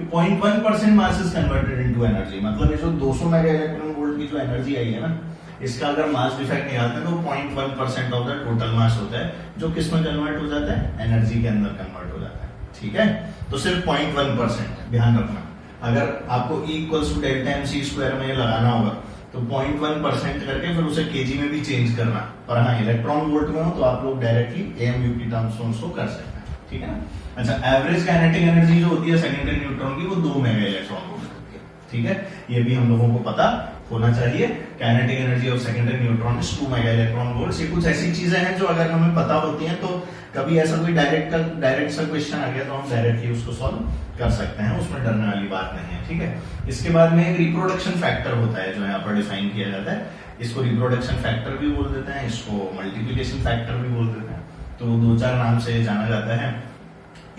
0.1% मास इज कन्वर्टेड इनटू एनर्जी, मतलब ये जो 200 मेगा इलेक्ट्रॉन वोल्ट की जो एनर्जी आई है ना, इसका अगर मास डिफेक्ट निकालते हैं तो 0.1% ऑफ द टोटल मास होता है, जो किस में कन्वर्ट हो जाता है? एनर्जी के अंदर कन्वर्ट हो जाता है। ठीक है, तो सिर्फ 0.1%, ध्यान रखना। अगर आपको E = डेल्टा mc² में लगाना होगा तो 0.1% करके फिर उसे केजी में भी चेंज करना, पर हाँ इलेक्ट्रॉन वोल्ट में हो तो आप लोग डायरेक्टली AMU की टर्म्स में उसको कर सकते हैं। ठीक है ना। अच्छा, एवरेज काइनेटिक एनर्जी जो होती है सेकेंडरी न्यूट्रॉन की वो 2 मेगा इलेक्ट्रॉन वोल्ट होती है। ठीक है, ये भी हम लोगों को पता होना चाहिए। Kinetic energy of secondary neutron is 2 mega electron volt. ये कुछ ऐसी चीजें हैं जो अगर हमें पता होती हैं तो कभी ऐसा कोई डायरेक्ट सा क्वेश्चन आ गया तो हम डायरेक्टली उसको सॉल्व कर सकते हैं, उसमें डरने वाली बात नहीं है। ठीक है, इसके बाद में एक रिप्रोडक्शन फैक्टर होता है जो यहाँ पर डिफाइन किया जाता है। इसको रिप्रोडक्शन फैक्टर भी बोल देते हैं, इसको मल्टीप्लिकेशन फैक्टर भी बोल देते हैं। तो 2-4 नाम से जाना जाता है।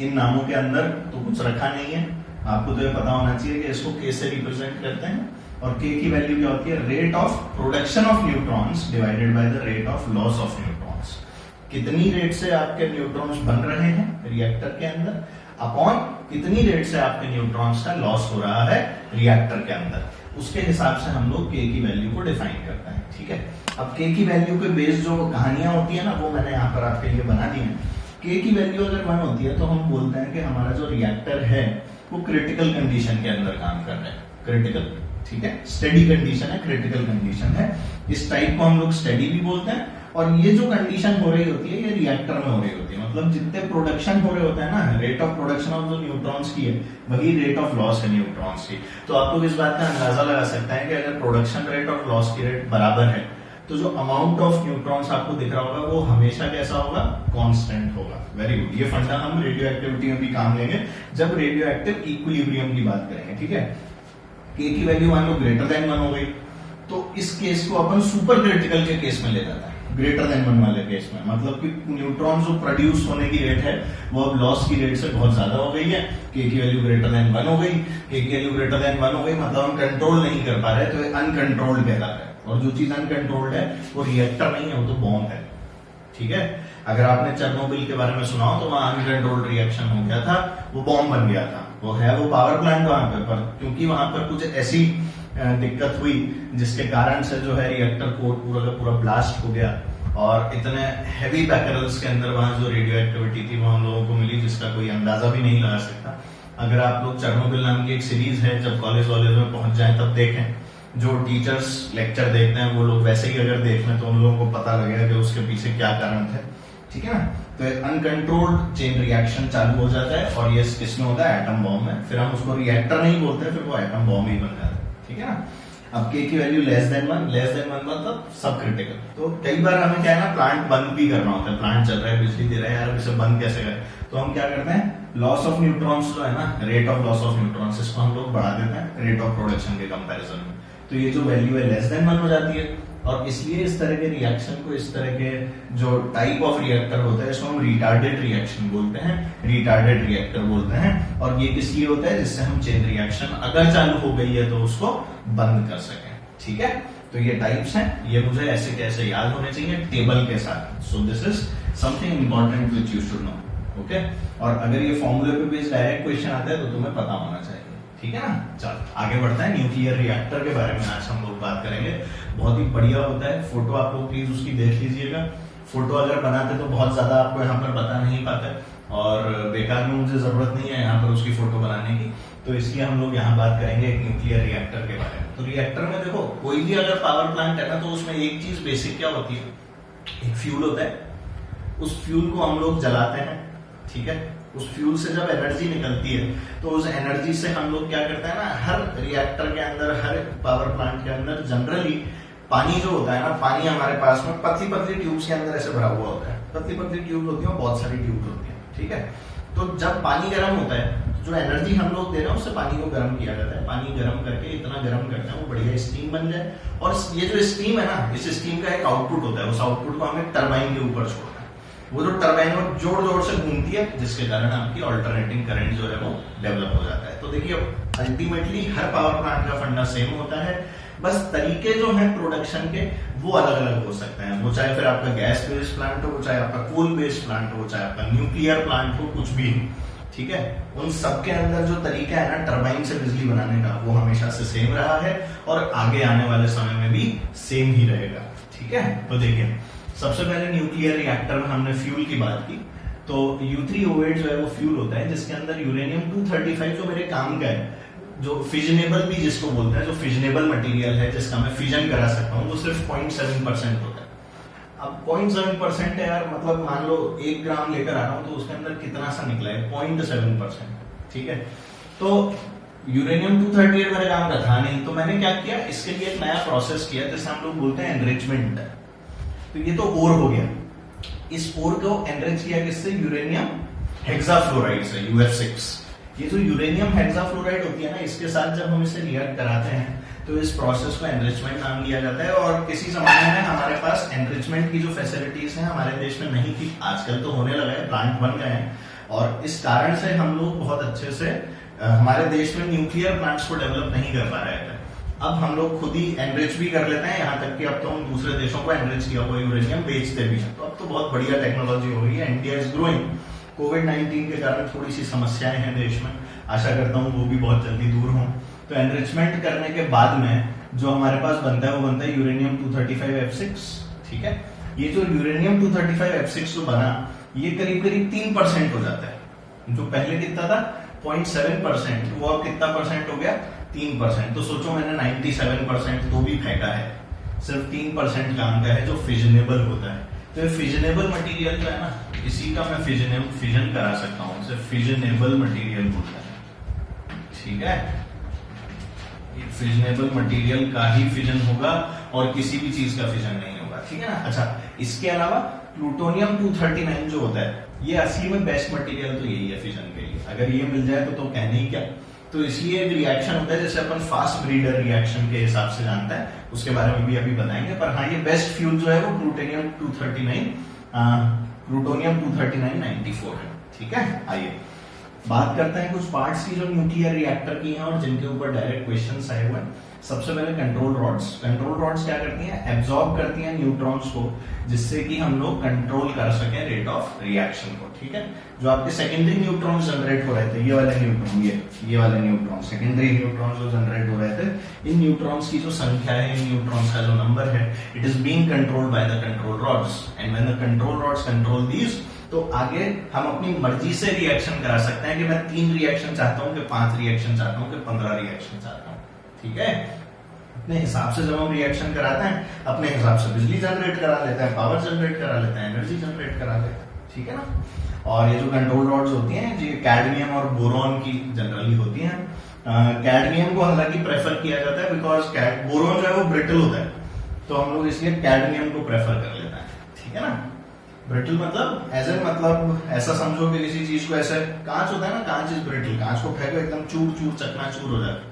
इन नामों के अंदर तो कुछ रखा नहीं है, आपको तो ये पता होना चाहिए कि इसको K से रिप्रेजेंट करते हैं और K की वैल्यू क्या होती है? Rate of production of neutrons divided by the rate of loss of neutrons. कितनी रेट से आपके न्यूट्रॉन्स बन रहे हैं रिएक्टर के अंदर अपॉन कितनी रेट से आपके न्यूट्रॉन्स का लॉस हो रहा है रिएक्टर के अंदर, उसके हिसाब से हम लोग K की वैल्यू को डिफाइन करते हैं। ठीक है, अब K की वैल्यू के बेस जो कहानियां होती है ना वो मैंने यहाँ पर आपके लिए बना दी है। K की वैल्यू अगर 1 होती है तो हम बोलते हैं कि हमारा जो रिएक्टर है वो क्रिटिकल कंडीशन के अंदर काम कर रहा है। क्रिटिकल, ठीक है, स्टेडी कंडीशन है, क्रिटिकल कंडीशन है। इस टाइप को हम लोग स्टेडी भी बोलते हैं और ये जो कंडीशन हो रही होती है ये रिएक्टर में हो रही होती है, मतलब जितने प्रोडक्शन हो रहे होते हैं ना, रेट ऑफ प्रोडक्शन ऑफ जो न्यूट्रॉन्स की है वही रेट ऑफ लॉस है न्यूट्रॉन्स की। तो आप लोग इस बात का अंदाजा लगा सकते हैं कि अगर प्रोडक्शन रेट और लॉस की रेट बराबर है तो जो अमाउंट ऑफ न्यूट्रॉन्स आपको दिख रहा होगा वो हमेशा कैसा होगा, कांस्टेंट होगा। वेरी गुड, ये फंडा हम रेडियो एक्टिविटी में भी काम लेंगे जब रेडियो एक्टिव इक्विलिब्रियम की बात करेंगे, ठीक है। के की वैल्यू मान लो ग्रेटर देन 1 हो गई तो इस केस को अपन सुपर क्रिटिकल के केस में ले जाता है, ग्रेटर देन 1 वाले केस में, मतलब कि न्यूट्रॉन जो प्रोड्यूस होने की रेट है वो अब लॉस की रेट से बहुत ज्यादा हो गई है, के की वैल्यू ग्रेटर देन 1 हो गई, के की वैल्यू ग्रेटर देन 1 हो गई, मतलब हम कंट्रोल नहीं कर पा रहे तो ये अनकंट्रोल्ड कहलाता है। और जो चीज अनकंट्रोल्ड है वो रिएक्टर नहीं है, वो तो बॉम्ब है, ठीक है। अगर आपने चेरनोबिल के बारे में सुना हो तो वहां अनकंट्रोल्ड रिएक्शन हो गया था, वो बॉम्ब बन गया था, वो है वो पावर प्लांट वहां पर क्योंकि वहां पर कुछ ऐसी दिक्कत हुई जिसके कारण से जो है रिएक्टर कोर पूरा का पूरा ब्लास्ट हो गया और इतने हैवी बैकरल्स के अंदर वहां जो रेडियो एक्टिविटी थी वो हम लोगों को मिली जिसका कोई अंदाजा भी नहीं लगा सकता। अगर आप लोग चेरनोबिल नाम की एक सीरीज है, जब कॉलेज में पहुंच जाए तब देखें, जो टीचर्स लेक्चर देखते हैं वो लोग वैसे ही अगर देख लें तो उन लोगों को पता लगेगा कि उसके पीछे क्या कारण थे, ठीक है ना। तो अनकंट्रोल्ड चेन रिएक्शन चालू हो जाता है और ये किसमें होता है, एटम बॉम्ब में। फिर हम उसको रिएक्टर नहीं बोलते, फिर वो एटम बॉम्ब ही बन जाता है, ठीक है ना। अब के की वैल्यू लेस देन 1 मतलब सब क्रिटिकल। तो कई बार हमें क्या है ना, प्लांट बंद भी करना होता है, प्लांट चल रहा है, बिजली दे रहा है, यार इसे बंद कैसे करें, तो हम क्या करते हैं, लॉस ऑफ न्यूट्रॉन्स जो है ना, rate of loss of neutrons, इसको हम लोग बढ़ा देते हैं रेट ऑफ प्रोडक्शन के कंपैरिजन में। तो ये जो वैल्यू है लेस देन 1 हो जाती है और इसलिए इस तरह के रिएक्शन को, इस तरह के जो टाइप ऑफ रिएक्टर होता है इसको हम रिटार्डेड रिएक्शन बोलते हैं, रिटार्डेड रिएक्टर बोलते हैं। और ये किस लिए होता है, जिससे हम चेन रिएक्शन अगर चालू हो गई है तो उसको बंद कर सकें, ठीक है। तो ये टाइप्स हैं, ये मुझे ऐसे कैसे याद होने चाहिए टेबल के साथ। So this is something important which you should know, okay. और अगर ये फॉर्मूले पे बेस्ड डायरेक्ट क्वेश्चन आता है तो तुम्हें पता होना चाहिए, ठीक है ना। चल आगे बढ़ते हैं, न्यूक्लियर रिएक्टर के बारे में आज हम लोग बात करेंगे। बहुत ही बढ़िया होता है, फोटो आप लोग प्लीज उसकी देख लीजिएगा। फोटो अगर बनाते तो बहुत ज्यादा आपको यहाँ पर बता नहीं पाता और बेकार में मुझे जरूरत नहीं है यहाँ पर उसकी फोटो बनाने की, तो इसलिए हम लोग यहाँ बात करेंगे एक न्यूक्लियर रिएक्टर के बारे में। तो रिएक्टर में देखो, कोई भी अगर पावर प्लांट है ना तो उसमें एक चीज बेसिक क्या होती है, एक फ्यूल होता है, उस फ्यूल को हम लोग जलाते हैं, ठीक है। उस फ्यूल से जब एनर्जी निकलती है तो उस एनर्जी से हम लोग क्या करते हैं ना, हर रिएक्टर के अंदर, हर पावर प्लांट के अंदर जनरली पानी जो होता है ना, पानी हमारे पास में पतली पतली ट्यूब्स के अंदर ऐसे भरा हुआ होता है, पतली पतली ट्यूब्स होती है, बहुत सारी ट्यूब्स होती है, ठीक है। तो जब पानी गर्म होता है तो जो एनर्जी हम लोग दे रहे हैं उससे पानी को गर्म किया जाता है, पानी गर्म करके इतना गर्म करते हैं वो बढ़िया स्टीम बन जाए। और ये जो स्टीम है ना, इस स्टीम का एक आउटपुट होता है, उस आउटपुट को हमें टरबाइन के ऊपर छोड़ना है, वो जो टरबाइन में जोर जोर से घूमती है जिसके कारण आपकी अल्टरनेटिंग करंट जो है वो डेवलप हो जाता है। तो देखिए अल्टीमेटली हर पावर प्लांट का फंडा सेम होता है, बस तरीके जो है प्रोडक्शन के वो अलग अलग हो सकते हैं। वो चाहे फिर आपका गैस बेस्ड प्लांट हो, वो चाहे आपका कोल बेस्ड प्लांट हो, चाहे आपका न्यूक्लियर प्लांट हो, कुछ भी, ठीक है। उन सबके अंदर जो तरीका है ना टरबाइन से बिजली बनाने का वो हमेशा से सेम रहा है और आगे आने वाले समय में भी सेम ही रहेगा, ठीक है। तो देखिए सबसे पहले न्यूक्लियर रिएक्टर में हमने फ्यूल की बात की, तो U3O8 जो है वो फ्यूल होता है जिसके अंदर यूरेनियम 235 जो मेरे काम का है, जो फिजनेबल भी जिसको बोलते हैं, जो फिजनेबल मटेरियल है जिसका मैं फिजन करा सकता हूँ, वो सिर्फ 0.7% होता है। अब 0.7% है यार, मतलब मान लो 1 ग्राम लेकर आ रहा हूँ तो उसके अंदर कितना सा निकला है, 0.7%, ठीक है। तो यूरेनियम 238 मेरे काम का था नहीं, तो मैंने क्या किया, इसके लिए एक नया प्रोसेस किया जिसे हम लोग बोलते हैं एनरिचमेंट। तो ये तो ओर हो गया, इस ओर को एनरिच किया किससे, यूरेनियम हेक्साफ्लोराइड से, UF6। ये जो यूरेनियम हेक्साफ्लोराइड होती है ना, इसके साथ जब हम इसे रिएक्ट कराते हैं तो इस प्रोसेस को एनरिचमेंट नाम दिया जाता है। और किसी जमाने में हमारे पास एनरिचमेंट की जो फैसिलिटीज हैं हमारे देश में नहीं थी, आजकल तो होने लगा है, प्लांट बन गए हैं और इस कारण से हम लोग बहुत अच्छे से हमारे देश में न्यूक्लियर प्लांट्स को डेवलप नहीं कर पा रहे थे। अब हम लोग खुद ही एनरिच भी कर लेते हैं, यहाँ तक कि अब तो हम दूसरे देशों को एनरिच किया हुआ यूरेनियम बेचते भी हैं। तो अब तो बहुत बढ़िया टेक्नोलॉजी हो गई है, इंडिया इज ग्रोइंग। कोविड-19 के कारण थोड़ी सी समस्याएं हैं देश में, आशा करता हूँ वो भी बहुत जल्दी दूर हों। तो एनरिचमेंट करने के बाद में जो हमारे पास बनता है वो बनता है यूरेनियम 235F6, ठीक है। ये जो यूरेनियम 235F6 जो बना, ये करीब करीब 3% हो जाता है। जो पहले कितना था 0.7%, वो अब कितना परसेंट हो गया, 3%। तो सोचो मैंने 97% तो भी फेंका है, सिर्फ 3% काम का है जो फिजनेबल होता है। तो फिजनेबल मटेरियल जो है ना, इसी का मैं फिजन करा सकता हूँ, इसे फिजनेबल मटेरियल बोलता है। ठीक है, फिजनेबल मटेरियल का ही फिजन होगा और किसी भी चीज का फिजन नहीं होगा। ठीक है ना। अच्छा, इसके अलावा प्लूटोनियम 239 जो होता है, ये असली में बेस्ट मटेरियल तो यही है फिजन के लिए। अगर ये मिल जाए तो कहने ही क्या। तो इसलिए एक रिएक्शन होता है जैसे अपन फास्ट ब्रीडर रिएक्शन के हिसाब से जानता है, उसके बारे में भी अभी बताएंगे। पर हाँ, ये बेस्ट फ्यूल जो है वो प्लूटोनियम 239 है। ठीक है, आइए बात करते हैं कुछ पार्ट्स की जो न्यूक्लियर रिएक्टर की हैं और जिनके ऊपर डायरेक्ट क्वेश्चंस आए हुए हैं। सबसे पहले कंट्रोल रॉड्स। कंट्रोल रॉड्स क्या करती हैं? एब्जॉर्ब करती हैं न्यूट्रॉन्स को, जिससे कि हम लोग कंट्रोल कर सकें रेट ऑफ रिएक्शन को। ठीक है, जो आपके सेकेंडरी न्यूट्रॉन्स जनरेट हो रहे थे, ये वाले न्यूट्रॉन, ये वाले न्यूट्रॉन, सेकेंडरी न्यूट्रॉन्स जो जनरेट हो रहे थे, इन न्यूट्रॉन्स की जो संख्या है, इन न्यूट्रॉन्स का जो नंबर है, it is being controlled by the control rods. And when the control rods control these, तो आगे हम अपनी मर्जी से रिएक्शन करा सकते हैं कि मैं 3 रिएक्शन चाहता हूं, कि 5 रिएक्शन चाहता हूं, कि 15 रिएक्शन चाहता हूं। ठीक है, अपने हिसाब से जब हम रिएक्शन कराते हैं, अपने हिसाब से बिजली जनरेट करा लेते हैं, पावर जनरेट करा लेते हैं, एनर्जी जनरेट करा लेते हैं। ठीक है ना। और ये जो कंट्रोल रॉड्स होती हैं, ये कैडमियम और बोरॉन की जनरली होती हैं। कैडमियम को हालांकि प्रेफर किया जाता है बिकॉज बोरॉन जो है वो ब्रिटल होता है, तो हम लोग इसलिए कैडमियम को प्रेफर कर लेते हैं। ठीक है ना। ब्रिटल मतलब मतलब ऐसा समझो कि किसी चीज को ऐसे, कांच होता है ना, कांच इज ब्रिटल, कांच को फेंको एकदम चूर चूर चकनाचूर हो जाता है।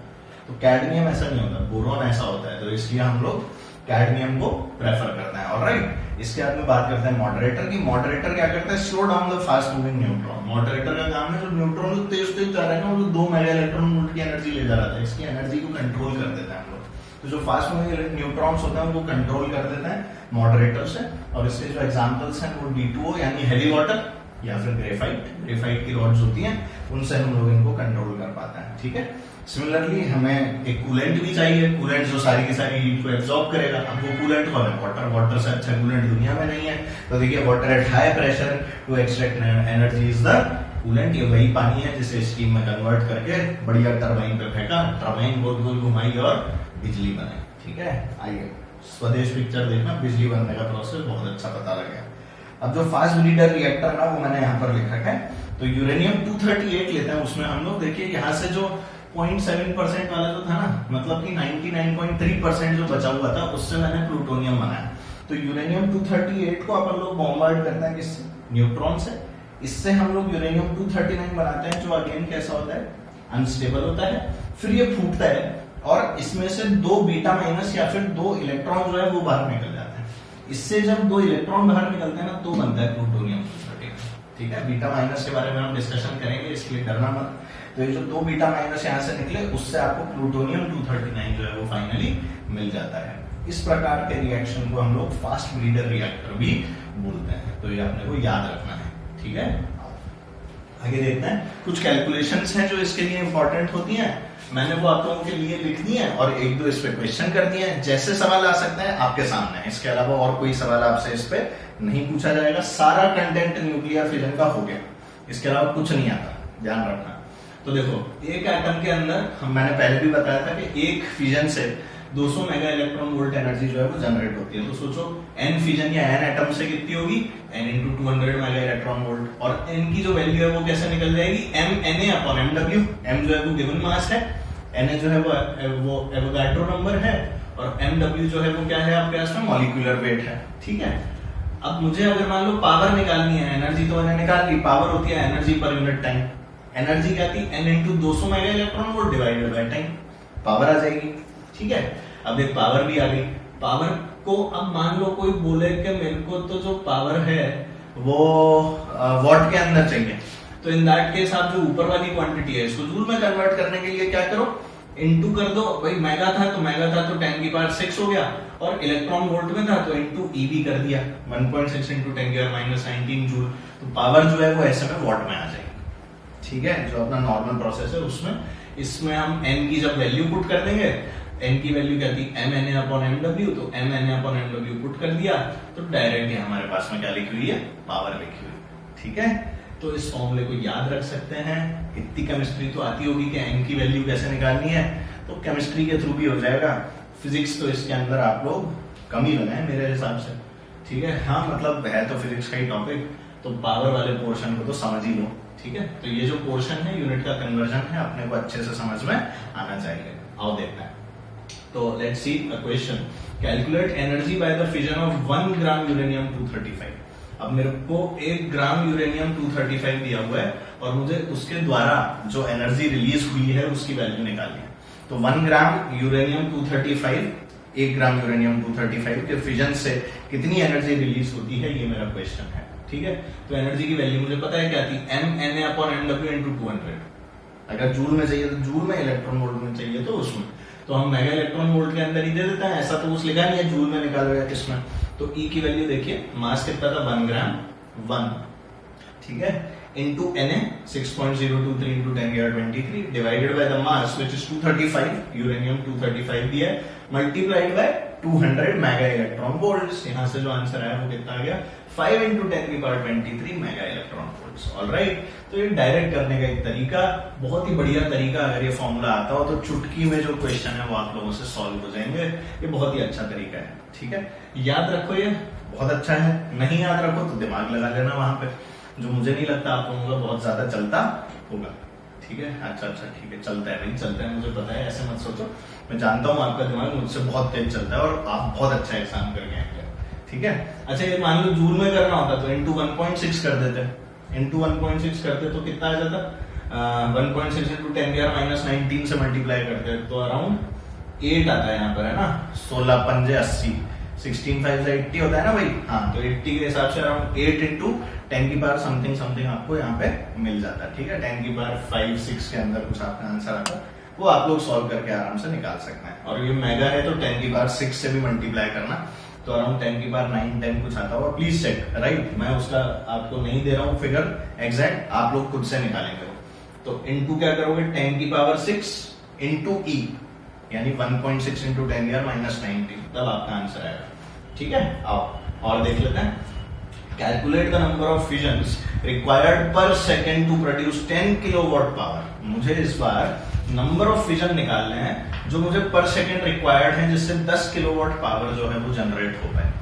तो कैडमियम ऐसा नहीं होता, बोरॉन ऐसा होता है, तो इसलिए हम लोग कैडमियम को प्रेफर करते हैं। ऑलराइट, इसके बाद में बात करते हैं मॉडरेटर की। मॉडरेटर क्या करता है? Slow down the fast moving neutron. Moderator का काम है जो न्यूट्रॉन जो तेज तेज जा रहा है ना, वो 2 मेगा इलेक्ट्रॉन वोल्ट की एनर्जी ले जा रहा था, इसकी एनर्जी को कंट्रोल कर देता है हम लोग। तो जो फास्ट मूविंग न्यूट्रॉन्स होते हैं उनको कंट्रोल कर देते हैं मॉडरेटर से। और इसके जो एग्जांपल्स हैं वो D2O यानी हेवी वाटर, या फिर ग्रेफाइट की रॉड्स होती हैं, उनसे हम लोग इनको कंट्रोल कर पाते हैं। ठीक है। सिमिलरली हमें एक कूलेंट भी चाहिए, कूलेंट जो सारी की सारी हीट को एब्जॉर्ब करेगा। अब वो कूलेंट कौन है? वाटर से अच्छा कूलेंट दुनिया में नहीं है। तो देखिए, water at high pressure to extract energy is the coolant. ये वही पानी है जिसे स्टीम में कन्वर्ट करके बढ़िया टरबाइन पे फेंका, टरबाइन गोल गोल घुमाई और बिजली बने। ठीक है, आइए स्वदेश पिक्चर देखना, बिजली बनने का प्रोसेस बहुत अच्छा पता लगे। अब जो फास्ट ब्रीडर रिएक्टर ना, वो मैंने यहाँ पर लिखा है। तो यूरेनियम 238 लेते हैं, उसमें हम लोग देखिए यहाँ से जो 0.7% वाला जो था ना, मतलब कि 99.3% जो बचा हुआ था, उससे मैंने प्लूटोनियम बनाया। तो यूरेनियम 238 को अपन लोग बॉम्बार्ड करते हैं किससे? न्यूट्रॉन से। इससे हम लोग यूरेनियम 239 बनाते हैं, जो अगेन कैसा होता है? अनस्टेबल होता है। फिर ये फूटता है और इसमें से 2 बीटा माइनस या फिर 2 इलेक्ट्रॉन जो है वो बाहर निकल जाते हैं। इससे जब 2 इलेक्ट्रॉन बाहर निकलते हैं ना, तो बनता है प्लूटोनियम 239। ठीक है, बीटा माइनस के बारे में हम डिस्कशन करेंगे, इसलिए डरना मत। तो ये जो 2 बीटा माइनस यहाँ से निकले, उससे आपको प्लूटोनियम 239 जो है वो फाइनली मिल जाता है। इस प्रकार के रिएक्शन को हम लोग फास्ट ब्रीडर रिएक्टर भी बोलते हैं। तो ये आपने को याद रखना है। ठीक है, आगे देखते हैं। कुछ कैलकुलेशंस हैं जो इसके लिए इंपॉर्टेंट होती हैं, मैंने वो आप लोगों के लिए लिख दी है और 1-2 इस पे क्वेश्चन कर दिए हैं। जैसे सवाल आ सकते हैं आपके सामने, इसके अलावा और कोई सवाल आपसे इस पे नहीं पूछा जाएगा। सारा कंटेंट न्यूक्लियर फिजन का हो गया, इसके अलावा कुछ नहीं आता, ध्यान रखना। तो देखो, एक एटम के अंदर मैंने पहले भी बताया था कि एक फिजन से 200 मेगा इलेक्ट्रॉन वोल्ट एनर्जी जो है वो जनरेट होती है। तो सोचो n फिजन या n एटम से कितनी होगी? n into 200 mega electron volt. और n की जो वैल्यू है वो कैसे निकल जाएगी? mNa/mw। m जो है वो गिवन मास है, Na जो है वो एवोगाड्रो नंबर है, और mw जो है वो क्या है आपके पास में? मॉलिक्यूलर वेट है। ठीक है। अब मुझे अगर मान लो पावर निकालनी है, एनर्जी तो मैंने निकाल ली, पावर होती है energy per unit time. Energy क्या थी? n into 200 mega electron volt divided by time, power आ जाएगी। ठीक है, अब एक पावर भी आ गई। पावर को अब मान लो कोई बोले कि मेरे को तो जो पावर है वो वॉट के अंदर चाहिए, तो इन दैट केस आप जो ऊपर वाली क्वांटिटी है इसको जूल में कन्वर्ट करने के लिए क्या करो? इनटू कर दो। भाई मेगा था तो 10⁻6 हो गया, और इलेक्ट्रॉन वोल्ट में था तो इनटू ईवी कर दिया, 1.6 × 10⁻19 जूल। तो पावर जो है वो ऐसे में वॉट में आ जाएगी। ठीक है, जो अपना नॉर्मल प्रोसेस है उसमें, इसमें हम n की जब वैल्यू पुट कर देंगे, n की वैल्यू क्या थी? mNa/mw। तो mNa/mw पुट कर दिया तो डायरेक्टली हमारे पास में क्या लिखी हुई है? पावर लिखी हुई। ठीक है, तो इस फॉर्मूले को याद रख सकते हैं। इतनी केमिस्ट्री तो आती होगी कि n की वैल्यू कैसे निकालनी है, तो केमिस्ट्री के थ्रू भी हो जाएगा। फिजिक्स तो इसके अंदर आप लोग कम ही लगाए मेरे हिसाब से, ठीक है। हाँ मतलब है तो फिजिक्स का ही टॉपिक, तो पावर वाले पोर्शन को तो समझ ही लो, ठीक है। तो ये जो पोर्शन है यूनिट का कन्वर्जन है, अपने को अच्छे से समझ में आना चाहिए। आओ देखते हैं। तो let's see a question, calculate energy by the fission of 1 gram uranium 235। अब मेरे को 1 ग्राम यूरेनियम 235 दिया हुआ है और मुझे उसके द्वारा जो एनर्जी रिलीज हुई है उसकी वैल्यू निकालनी है। तो 1 ग्राम यूरेनियम 235, 1 ग्राम यूरेनियम 235 के फिजन से कितनी एनर्जी रिलीज होती है, ये मेरा क्वेश्चन है, ठीक है। तो एनर्जी की वैल्यू मुझे पता है क्या थी, mNA/mW × 200। अगर जूल में चाहिए तो जूल में, इलेक्ट्रॉन वोल्ट में चाहिए तो उसमें, तो हम मेगा इलेक्ट्रॉन वोल्ट के अंदर ही दे देते हैं, ऐसा तो कुछ लिखा नहीं है जूल में निकालो या किसमें। तो E की वैल्यू देखिए, मास कितना था 1 ग्राम 1, ठीक है, into Na 6.023 × 10⁻23 divided by the mass which is 235, uranium 235 दिया है, multiplied by 200 mega electron volts. यहां से जो आंसर आया वो कितना आ गया, 5 × 10⁻23 मेगा इलेक्ट्रॉन वोल्ट्स। ऑलराइट, तो ये डायरेक्ट करने का एक तरीका, बहुत ही बढ़िया तरीका। अगर ये फॉर्मूला आता हो तो चुटकी में जो क्वेश्चन है वो आप लोगों से सॉल्व हो जाएंगे। ये बहुत ही अच्छा तरीका है, ठीक है। याद रखो, ये बहुत अच्छा है। नहीं याद रखो तो दिमाग लगा लेना वहां पे, जो मुझे नहीं लगता आप लोगों का बहुत ज्यादा चलता होगा, ठीक है। अच्छा ठीक है, चलता है भाई, चलता है, मुझे पता है, ऐसे मत सोचो। मैं जानता हूँ आपका दिमाग मुझसे बहुत तेज चलता है और आप बहुत अच्छा एग्जाम करके आएंगे, ठीक है। अच्छा, ये मान लो जूल में करना होता तो इंटू 1.6 कर देते, इंटू 1.6 करते तो कितना आ जाता, 1.6 × 10⁻−19 से मल्टीप्लाई करते तो अराउंड 8 आता है यहाँ पर, है ना। 16 पंजे 80, 16 5 से 80 होता है ना भाई। हाँ, तो 80 के हिसाब से अराउंड 8 × 10⁻⁻ समथिंग आपको यहाँ पे मिल जाता है, ठीक है। 10⁻5 6 के अंदर कुछ आपका आंसर आता है, वो आप लोग सॉल्व करके आराम से निकाल सकते हैं। और ये मेगा है तो 10⁻6 से भी मल्टीप्लाई करना, तो अराउंड 10�9 10 कुछ आता होगा। प्लीज चेक, राइट, मैं उसका आपको नहीं दे रहा हूँ फिगर एग्जैक्ट, आप लोग खुद से निकालेंगे। तो इनटू क्या करोगे, 10⁻6 इनटू E, यानी 1.6 × 10⁻−19, तब आपका आंसर आएगा, ठीक है। आओ और देख लेते हैं। Calculate the number of fissions required per second to produce 10 kilowatt power. मुझे इस बार नंबर ऑफ फिजन निकालने हैं जो मुझे पर सेकेंड रिक्वायर्ड है, जिससे 10 किलोवाट पावर जो है वो जनरेट हो पाए।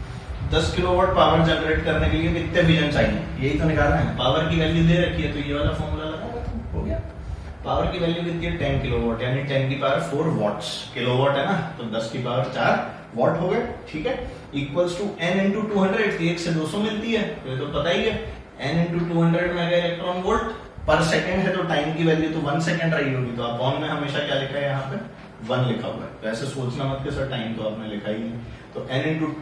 10 किलोवाट पावर जनरेट करने के लिए कितने फिजन चाहिए, यही तो निकालना है। पावर की वैल्यू दे रखी है तो ये वाला फॉर्मूला लगाओ तो हो गया। पावर की वैल्यू कितनी है, 10 किलोवाट, यानी 10⁴ वॉट्स। किलोवाट है ना, तो 10⁴ वॉट हो गए, ठीक है। इक्वल्स टू n × 200, 1 से 200 मिलती है, तो ये तो पता ही है। n × 200 मेगा इलेक्ट्रॉन वोल्ट पर सेकंड है, तो टाइम की वैल्यू तो 1 सेकंड रही होगी। तो अपॉन में हमेशा क्या लिखा है, यहाँ पे 1 लिखा हुआ है। तो ऐसे सोचना मत कि सर टाइम तो आपने लिखा ही नहीं। तो n ×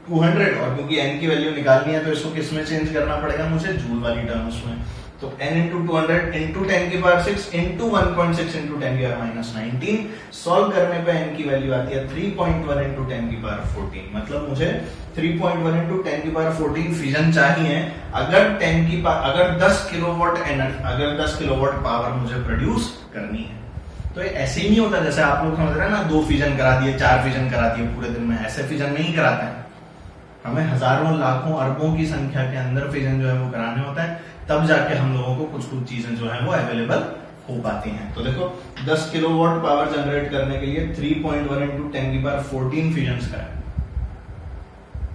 200, और क्योंकि n की वैल्यू निकालनी है तो इसको किस में चेंज करना पड़ेगा मुझे, जूल वाली टर्म्स में। तो n × 200 × 10⁻6 × 1.6 × 10⁻−19, सॉल्व करने पे n की वैल्यू आती है 3.1 × 10⁻14। मतलब मुझे 3.1 × 10⁻14 फिजन चाहिए अगर 10 किलोवाट एनर्जी, अगर 10 किलोवाट पावर मुझे प्रोड्यूस करनी है। तो ये ऐसे ही नहीं होता जैसे आप लोग समझ रहे हैं ना, 2 फिजन करा दिए, 4 फिजन करा दिए पूरे दिन में, ऐसे फिजन नहीं कराते हैं। हमें हजारों लाखों अरबों की संख्या के अंदर फिजन जो है वो कराने होता है, तब जाके हम लोगों को कुछ चीजें जो है वो अवेलेबल हो पाती हैं। तो देखो 10 किलोवाट पावर जनरेट करने के लिए 3.1 × 10⁻14 फिजन्स का है।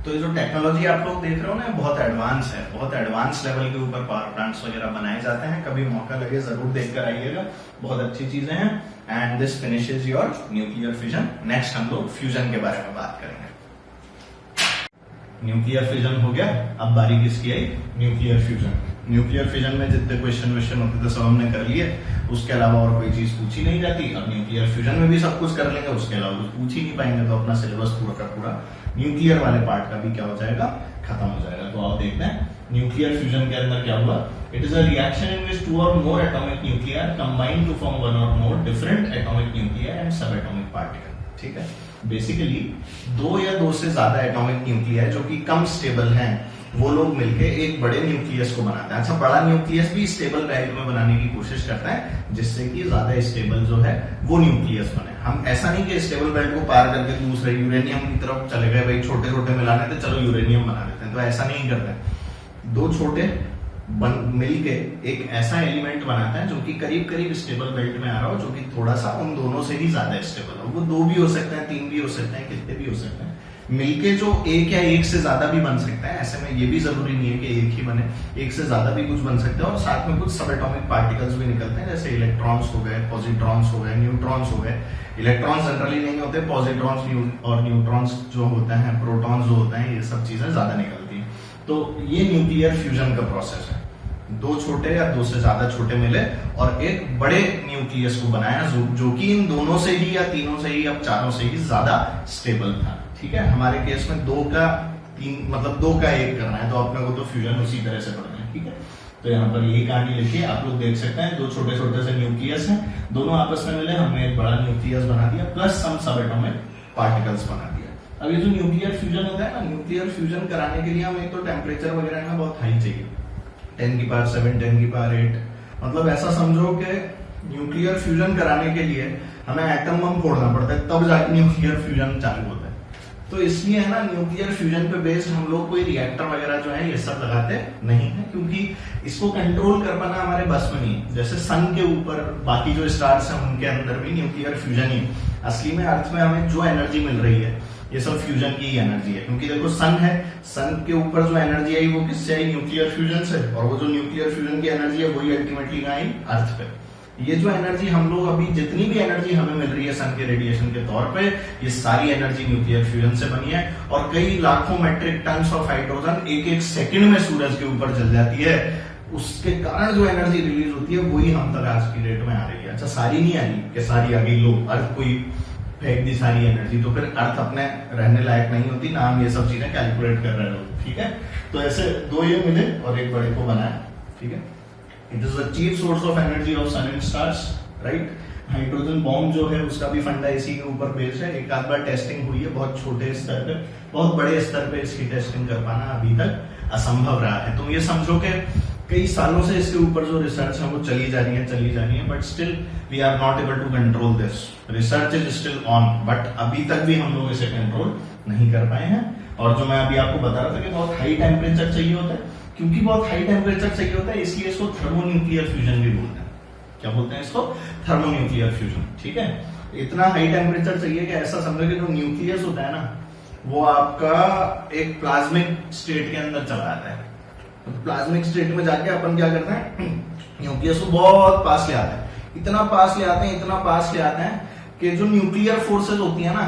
तो ये जो टेक्नोलॉजी आप लोग देख रहे हो ना, बहुत एडवांस है, बहुत एडवांस लेवल के ऊपर पावर प्लांट्स वगैरह बनाए जाते हैं। कभी मौका लगे जरूर देखकर आइएगा, बहुत अच्छी चीजें हैं। And this finishes your nuclear fission. Next हम लोग फ्यूजन के बारे में बात करेंगे। न्यूक्लियर फिजन हो गया, अब बारी किसकी आई, न्यूक्लियर फ्यूजन। न्यूक्लियर फिजन में जितने क्वेश्चन होते थे सब हमने कर लिए, उसके अलावा और कोई चीज पूछी नहीं जाती। अब न्यूक्लियर फ्यूजन में भी सब कुछ कर लेंगे, उसके अलावा कुछ पूछ ही नहीं पाएंगे, तो अपना सिलेबस पूरा का पूरा न्यूक्लियर वाले पार्ट का भी क्या हो जाएगा, खत्म हो जाएगा। तो आप देखते हैं न्यूक्लियर फ्यूजन के अंदर क्या हुआ। It is a reaction in which 2 or more atomic nuclear combine to form 1 or more different atomic nuclear and subatomic particle, ठीक है। बेसिकली 2 या 2 से ज्यादा एटॉमिक न्यूक्लियर जो कि कम स्टेबल हैं, वो लोग मिलके एक बड़े न्यूक्लियस को बनाते हैं। अच्छा, बड़ा न्यूक्लियस भी स्टेबल बेल्ट में बनाने की कोशिश करता है, जिससे कि ज्यादा स्टेबल जो है वो न्यूक्लियस बने। हम ऐसा नहीं कि स्टेबल बेल्ट को पार करके दूसरे यूरेनियम की तरफ चले गए, भाई छोटे छोटे मिलाने थे, चलो यूरेनियम बना देते हैं, तो ऐसा नहीं करते। 2 छोटे मिलके एक ऐसा एलिमेंट बनाता है जो कि करीब करीब स्टेबल बेल्ट में आ रहा हो, जो कि थोड़ा सा उन दोनों से ही ज्यादा स्टेबल हो। वो 2 भी हो सकते हैं, 3 भी हो सकते हैं, कितने भी हो सकते हैं, मिलके जो एक या एक से ज्यादा भी बन सकता है, ऐसे में ये भी जरूरी नहीं है कि एक ही बने, एक से ज्यादा भी कुछ बन सकता है। और साथ में कुछ सब एटॉमिक पार्टिकल्स भी निकलते हैं, जैसे इलेक्ट्रॉन्स हो गए, पॉजिट्रॉन्स हो गए, न्यूट्रॉन्स हो गए। इलेक्ट्रॉन्स जनरली नहीं होते, पॉजिट्रॉन्स और न्यूट्रॉन्स जो होते हैं, प्रोटॉन्स जो होते हैं, ये सब चीजें ज्यादा निकलती हैं। तो ये न्यूक्लियर फ्यूजन का प्रोसेस है, दो छोटे या दो से ज्यादा छोटे मिले और एक बड़े न्यूक्लियस को बनाया, जो कि इन दोनों से ही या तीनों से ही या चारों से ही ज्यादा स्टेबल था। ठीक है, हमारे केस में दो का एक करना है, तो अपने को तो फ्यूजन उसी तरह से पढ़ना है। ठीक है, तो यहाँ पर यही कहानी लिखी, आप लोग देख सकते हैं, दो छोटे छोटे से न्यूक्लियस हैं, दोनों आपस में मिले, हमने एक बड़ा न्यूक्लियस बना दिया प्लस सम सब एटॉमिक पार्टिकल्स बना दिया। अब ये जो न्यूक्लियर फ्यूजन होता है ना, न्यूक्लियर फ्यूजन कराने के लिए हमें तो टेम्परेचर वगैरह ना बहुत हाई चाहिए, 10⁻⁷, 10⁸, मतलब ऐसा समझो कि न्यूक्लियर फ्यूजन कराने के लिए हमें एटम बम फोड़ना पड़ता है, तब जाके न्यूक्लियर फ्यूजन चालू होता है। तो इसलिए है ना, न्यूक्लियर फ्यूजन पे बेस्ड हम लोग कोई रिएक्टर वगैरह जो है ये सब लगाते नहीं है, क्योंकि इसको कंट्रोल कर पाना हमारे बस में नहीं है। जैसे सन के ऊपर बाकी जो स्टार्स हैं उनके अंदर भी न्यूक्लियर फ्यूजन ही, असली में अर्थ में हमें जो एनर्जी मिल रही है ये सब फ्यूजन की ही एनर्जी है। क्योंकि देखो सन है, सन के ऊपर जो एनर्जी आई वो किससे आई? न्यूक्लियर फ्यूजन से, और वो जो न्यूक्लियर फ्यूजन की एनर्जी है वही अल्टीमेटली कहाँ आई? अर्थ पे। ये जो एनर्जी हम लोग अभी जितनी भी एनर्जी हमें मिल रही है सन के रेडिएशन के तौर पे, ये सारी एनर्जी न्यूक्लियर फ्यूजन से बनी है। और कई लाखों मेट्रिक टन ऑफ हाइड्रोजन एक एक सेकंड में सूरज के ऊपर जल जाती है, उसके कारण जो एनर्जी रिलीज होती है वही हम तक आज की डेट में आ रही है। अच्छा, सारी नहीं आ रही कि सारी आ गई, लो अर्थ कोई फेंक दी सारी एनर्जी, तो फिर अर्थ अपने रहने लायक नहीं होती ना, हम ये सब चीजें कैलकुलेट कर रहे हो। ठीक है, तो ऐसे दो ये मिले और एक बड़े को बनाया। ठीक है, it is the chief source of energy of sun and stars, right. Hydrogen bomb जो है उसका भी फंडा इसी के ऊपर बेस्ड है। एक आध बार टेस्टिंग हुई है बहुत छोटे स्तर पे, बहुत बड़े स्तर पे इसकी टेस्टिंग कर पाना अभी तक असंभव रहा है। तुम ये समझो कि कई सालों से इसके ऊपर जो रिसर्च है वो चली जा रही है, but still we are not able to control this. Research is still on, but अभी तक भी हम लोग इसे कंट्रोल नहीं कर पाए हैं। और जो मैं अभी आपको बता रहा था कि बहुत हाई टेम्परेचर चाहिए होता है, क्योंकि बहुत हाई टेम्परेचर चाहिए होता है इसलिए इसको थर्मोन्यूक्लियर फ्यूजन भी बोलते हैं। क्या बोलते हैं इसको? Thermonuclear fusion. ठीक है, इतना हाई टेम्परेचर चाहिए कि ऐसा समझो कि जो न्यूक्लियस होता है ना, वो आपका एक प्लाज्मिक स्टेट के अंदर चला जाता है। प्लाज्मिक स्टेट में जाके अपन क्या करते हैं, न्यूक्लियस को बहुत पास ले आते हैं, इतना पास ले आते हैं कि जो न्यूक्लियर फोर्सेस होती है ना,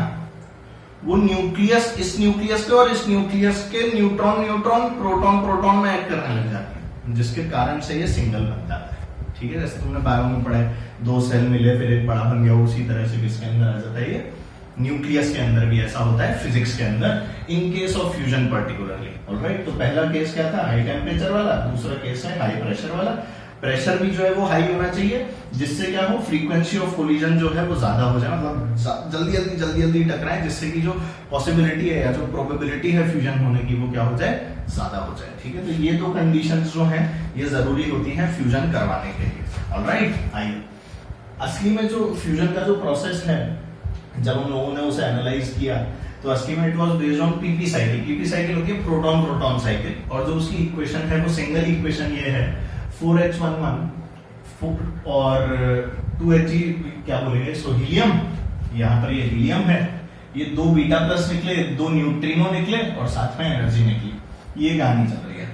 वो न्यूक्लियस, इस न्यूक्लियस के और इस न्यूक्लियस के न्यूट्रॉन प्रोटॉन में ऐड करने लग जाते हैं, जिसके कारण से ये सिंगल बन जाता है। ठीक है, जैसे तुमने बायो में पढ़ा है, दो सेल मिले फिर एक बड़ा बन गया, उसी तरह से किसके अंदर आ जाता है, ये न्यूक्लियस के अंदर भी ऐसा होता है फिजिक्स के अंदर, in case of fusion particularly. Alright, तो पहला केस क्या था? हाई टेम्परेचर वाला। दूसरा केस है हाई प्रेशर वाला। प्रेशर भी जो है वो हाई होना चाहिए, जिससे क्या हो, फ्रीक्वेंसी ऑफ कोलिजन जो है वो ज्यादा हो जाए, मतलब जल्दी टकराए, जिससे कि जो पॉसिबिलिटी है या जो प्रोबेबिलिटी है फ्यूजन होने की वो क्या हो जाए, ज्यादा हो जाए। ठीक है, तो ये दो कंडीशंस जो हैं ये जरूरी होती हैं फ्यूजन करवाने के लिए। ऑलराइट, आइए असली में जो फ्यूजन का जो प्रोसेस है, जब हम लोगों ने उसे एनालाइज किया तो असली में it was based on PP cycle. PP cycle होती है प्रोटॉन साइकिल, और जो उसकी इक्वेशन है वो सिंगल इक्वेशन ये है, 4H11 और 2He क्या बोलेंगे इसको, हीलियम। यहाँ पर ये हीलियम है, ये दो बीटा प्लस निकले, दो न्यूट्रिनो निकले और साथ में एनर्जी निकली, ये कहानी चल रही है।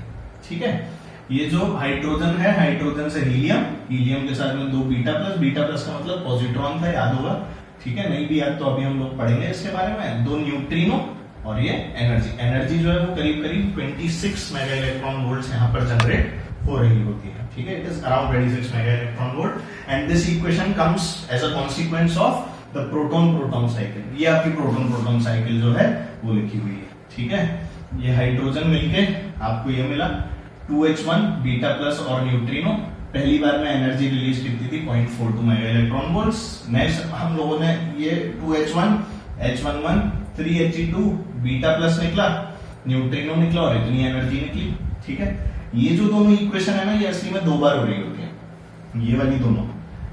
ठीक है, ये जो हाइड्रोजन है, हाइड्रोजन से हीलियम के साथ में दो बीटा प्लस का मतलब पॉजिट्रॉन था, याद होगा। ठीक है, नहीं भी याद तो अभी हम लोग पढ़ेंगे इसके बारे में। दो न्यूट्रिनो और ये एनर्जी जो है वो करीब 26 मेगा इलेक्ट्रॉन वोल्ट यहाँ पर जनरेट हो रही होती है। ठीक है, it is around 26 mega electron volt and this equation comes as a consequence of the proton cycle. ये आपकी प्रोटॉन साइकिल जो है वो लिखी हुई है। ठीक है, ये हाइड्रोजन मिलके आपको ये मिला 2H1 बीटा प्लस और न्यूट्रिनो। पहली बार में एनर्जी रिलीज कितनी थी? 0.42 मेगा इलेक्ट्रॉन वोल्ट्स। नेक्स्ट हम लोगों ने ये 2H1 H11 3He2 beta plus निकला, न्यूट्रिनो निकला और इतनी एनर्जी निकली। ठीक है, ये जो दोनों इक्वेशन है ना, ये असली में दो बार हो रही होती है, ये वाली दोनों,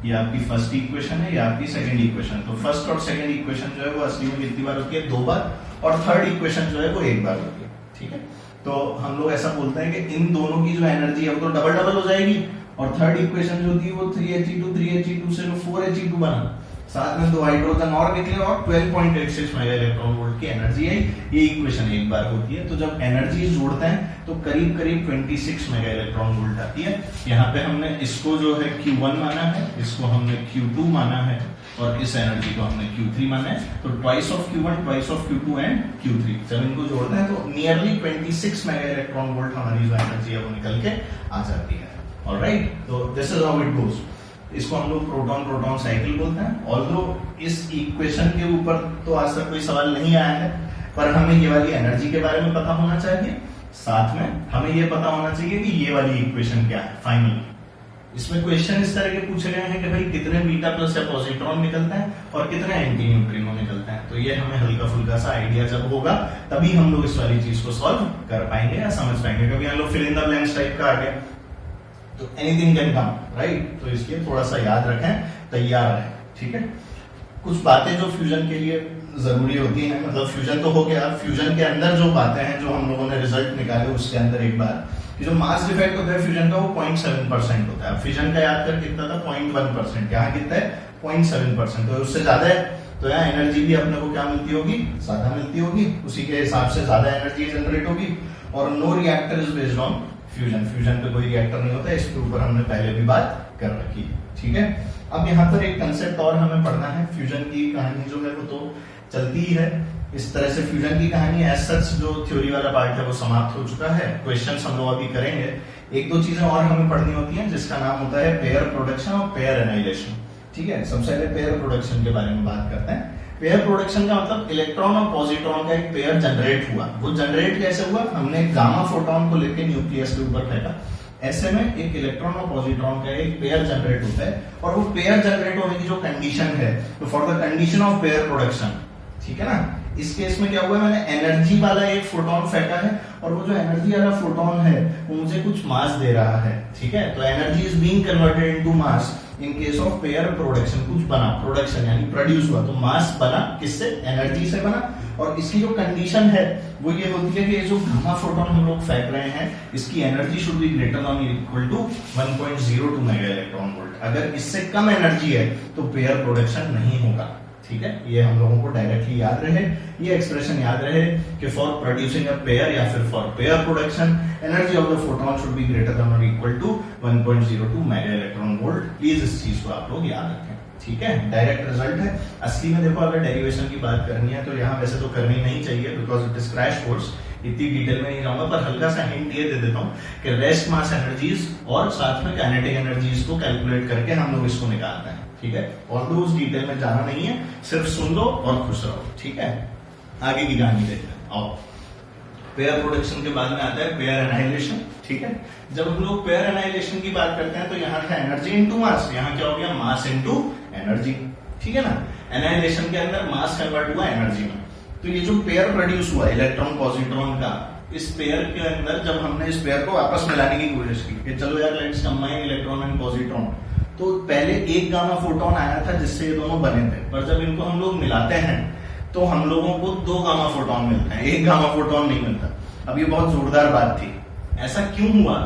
ये आपकी फर्स्ट इक्वेशन है, ये आपकी सेकंड इक्वेशन। तो फर्स्ट और सेकंड इक्वेशन जो है वो असली में कितनी बार होती है? दो बार, और थर्ड इक्वेशन जो है वो एक बार होती है। ठीक है, तो हम लोग ऐसा बोलते हैं कि इन दोनों की जो एनर्जी है वो तो डबल हो जाएगी, और थर्ड इक्वेशन जो थी वो 3He2 से जो 4He2 बना, साथ में 2 हाइड्रोजन और निकले और 12.86 मेगा इलेक्ट्रॉन वोल्ट की एनर्जी आई। ये इक्वेशन एक बार होती है। तो जब एनर्जी जोड़ते हैं तो करीब करीब 26 मेगा इलेक्ट्रॉन वोल्ट आती है। यहाँ पे हमने इसको जो है Q1 माना है, इसको हमने Q2 माना है और इस एनर्जी को हमने Q3 माना है। तो twice of Q1, twice of Q2 and Q3, जब इनको जोड़ते हैं तो नियरली 26 मेगा इलेक्ट्रॉन वोल्ट हमारी जो एनर्जी है वो निकल के आ जाती है। ऑलराइट, तो this is how it goes. इसको हम लोग प्रोटॉन प्रोटॉन साइकिल बोलते हैं। ऑल्दो इस इक्वेशन के ऊपर तो आज तक कोई सवाल नहीं आया है, पर हमें ये वाली एनर्जी के बारे में पता होना चाहिए, साथ में हमें ये पता होना चाहिए कि ये वाली इक्वेशन क्या है फाइनली। इसमें क्वेश्चन इस तरह के पूछे गए हैं कि भाई कितने बीटा प्लस या पॉजिट्रॉन निकलते हैं और कितने एंटी न्यूट्रिनो निकलते हैं। तो ये हमें हल्का फुल्का सा आइडिया जब होगा तभी हम लोग इस वाली चीज को सॉल्व कर पाएंगे या समझ पाएंगे, क्योंकि हम लोग fill in the blanks type का आ गया तो एनीथिंग कैन कम, राइट। तो इसलिए थोड़ा सा याद रखें, तैयार रहें, ठीक है। कुछ बातें जो फ्यूजन के लिए जरूरी होती हैं, मतलब फ्यूजन तो हो गया, फ्यूजन के अंदर जो बातें हैं जो हम लोगों ने रिजल्ट निकाले उसके अंदर एक बार कि जो मास डिफेक्ट होता है फ्यूजन का वो 0.7% होता है। फ्यूजन का याद कर कितना था 0.1%, यहाँ कितना है 0.7%। तो उससे ज्यादा है तो यहाँ एनर्जी भी अपने को क्या मिलती होगी, ज्यादा मिलती होगी, उसी के हिसाब से ज्यादा एनर्जी जनरेट होगी। और no reactor is based on fusion, fusion पे कोई रिएक्टर नहीं होता, इसके ऊपर हमने पहले भी बात कर रखी है, ठीक है। अब यहाँ पर एक कंसेप्ट और हमें पढ़ना है। फ्यूजन की कहानी जो है वो तो चलती ही है इस तरह से। फ्यूजन की कहानी एज सच जो थ्योरी वाला पार्ट है वो समाप्त हो चुका है। क्वेश्चंस हम लोग अभी करेंगे। एक दो चीजें और हमें पढ़नी होती हैं जिसका नाम होता है पेयर प्रोडक्शन और पेयर एनाइलेशन, ठीक है। सबसे पहले पेयर प्रोडक्शन के बारे में बात करते हैं। पेयर प्रोडक्शन का मतलब इलेक्ट्रॉन और पॉजिट्रॉन का एक पेयर जनरेट हुआ। वो जनरेट कैसे हुआ, हमने गामा फोटोन को लेकर न्यूक्लियस के ऊपर फेंका, ऐसे में एक इलेक्ट्रॉन और पॉजिट्रॉन का एक पेयर जनरेट होता है। और वो पेयर जनरेट होने की जो कंडीशन है, तो for the condition of pair production, ठीक है ना। इस केस में क्या हुआ, मैंने एनर्जी वाला एक फोटोन फेंका है और वो जो एनर्जी वाला फोटोन है वो मुझे कुछ मास दे रहा है, ठीक है। तो energy is being converted into mass in case of pair production. कुछ बना, प्रोडक्शन यानी प्रोड्यूस हुआ, तो मास बना किससे, एनर्जी से बना। और इसकी जो कंडीशन है वो ये होती है कि ये जो गामा फोटोन हम लोग फेंक रहे हैं इसकी energy should be greater than और equal to 1.02 mega electron volt. अगर इससे कम एनर्जी है तो पेयर प्रोडक्शन नहीं होगा, ठीक है। ये हम लोगों को डायरेक्टली याद रहे, ये एक्सप्रेशन याद रहे कि फॉर प्रोड्यूसिंग अ पेयर या फिर for pair production energy of the photon should be greater than और equal to 1.02 mega electron volt. Please इस चीज को आप लोग याद रखें, ठीक है। डायरेक्ट रिजल्ट है। असली में देखो अगर डेरिवेशन की बात करनी है तो यहाँ वैसे तो करनी नहीं चाहिए because it is crash course, इतनी डिटेल में नहीं जाऊंगा, पर हल्का सा हिंट ये दे देता हूँ कि रेस्ट मास एनर्जीज और साथ में काइनेटिक एनर्जीज को कैलकुलेट करके हम लोग इसको निकालते हैं, ठीक है। और उस डिटेल में जाना नहीं है, सिर्फ सुन लो और खुश रहो, ठीक है। आगे की कहानी देखते हैं। आओ, पेयर प्रोडक्शन के बाद में आता है पेयर एनाइलेशन, ठीक है। जब हम लोग पेयर एनाइलेशन की बात करते हैं तो यहाँ था एनर्जी इनटू मास, यहाँ क्या हो गया मास इनटू एनर्जी, ठीक है ना। एनाइलेशन के अंदर मास कन्वर्ट हुआ एनर्जी में। तो ये जो पेयर प्रोड्यूस हुआ इलेक्ट्रॉन पॉजिट्रॉन का, इस पेयर के अंदर जब हमने इस पेयर को आपस में लाने की कोशिश की कि चलो यार let's combine electron and positron, तो पहले एक गामा फोटोन आया था जिससे ये दोनों बने थे, पर जब इनको हम लोग मिलाते हैं तो हम लोगों को 2 गामा फोटोन मिलते हैं, एक गामा फोटोन नहीं मिलता। अब ये बहुत जोरदार बात थी। ऐसा क्यों हुआ,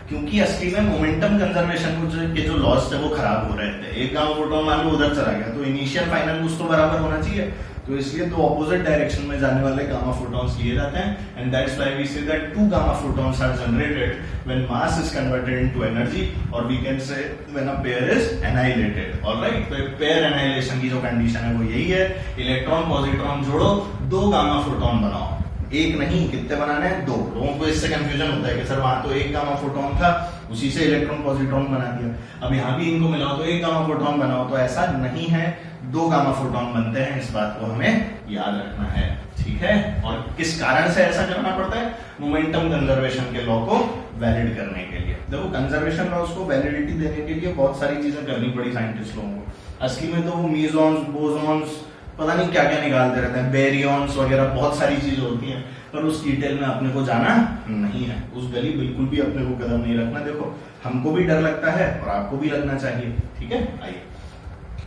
क्योंकि असली में मोमेंटम कंजर्वेशन के जो लॉस थे वो खराब हो रहे थे। एक गामा फोटोन मान लो उधर चला गया तो इनिशियल फाइनल कुछ तो बराबर होना चाहिए, तो इसलिए 2 ऑपोजिट डायरेक्शन में जाने वाले गामा फोटॉन्स लिए जाते हैं। And that's why we say that 2 gamma photons are generated when mass is converted into energy, और we can say when a pair is annihilated. Alright, तो पेयर एनाइलेशन की जो कंडीशन है वो यही है, इलेक्ट्रॉन पॉजिट्रॉन जोड़ो, 2 गामा फोटॉन बनाओ। एक नहीं, कितने बनाने हैं, 2। लोगों को इससे कंफ्यूजन होता है कि सर वहां तो एक गामा फोटॉन था, उसी से इलेक्ट्रॉन पॉजिट्रॉन बना दिया, अब यहाँ भी इनको मिलाओ तो एक गामा फोटॉन बनाओ। तो ऐसा नहीं है, 2 गामा फोटॉन बनते हैं, इस बात को हमें याद रखना है, ठीक है। और किस कारण से ऐसा करना पड़ता है, मोमेंटम कंजर्वेशन के लॉ को वैलिड करने के लिए। देखो कंजर्वेशन लॉज को वैलिडिटी देने के लिए बहुत सारी चीजें करनी पड़ी साइंटिस्ट लोगों को। असली में तो वो मीजॉन्स, बोसॉन्स, पता नहीं क्या क्या निकालते रहते हैं, बेरियॉन्स वगैरह, बहुत सारी चीजें होती हैं, पर उस डिटेल में अपने को जाना नहीं है, उस गली बिल्कुल भी अपने को कदम नहीं रखना। देखो हमको भी डर लगता है और आपको भी लगना चाहिए, ठीक है। आइए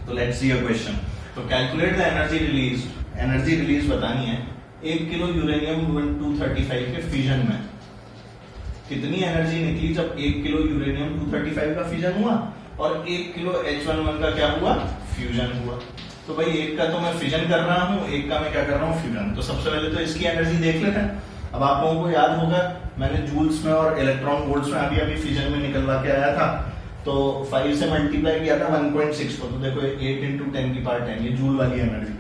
तो लेट्स सी अ क्वेश्चन। तो calculate the energy release, energy release बतानी है। 1 किलो यूरेनियम 235 के फ्यूजन में कितनी एनर्जी निकली जब 1 किलो यूरेनियम 235 का फ्यूजन हुआ और 1 किलो H11 का क्या हुआ, फ्यूजन हुआ। तो भाई एक का तो मैं फिजन कर रहा हूँ, एक का मैं क्या कर रहा हूँ, फ्यूजन। तो सबसे पहले तो इसकी एनर्जी देख लेते हैं। अब आप लोगों को याद होगा मैंने जूल्स में और इलेक्ट्रॉन वोल्ट्स में अभी अभी फिजन में निकलवा के आया था, तो 5 से मल्टीप्लाई किया था 1.6 को, तो देखो 8 × 10⁻10 ये जूल वाली एनर्जी,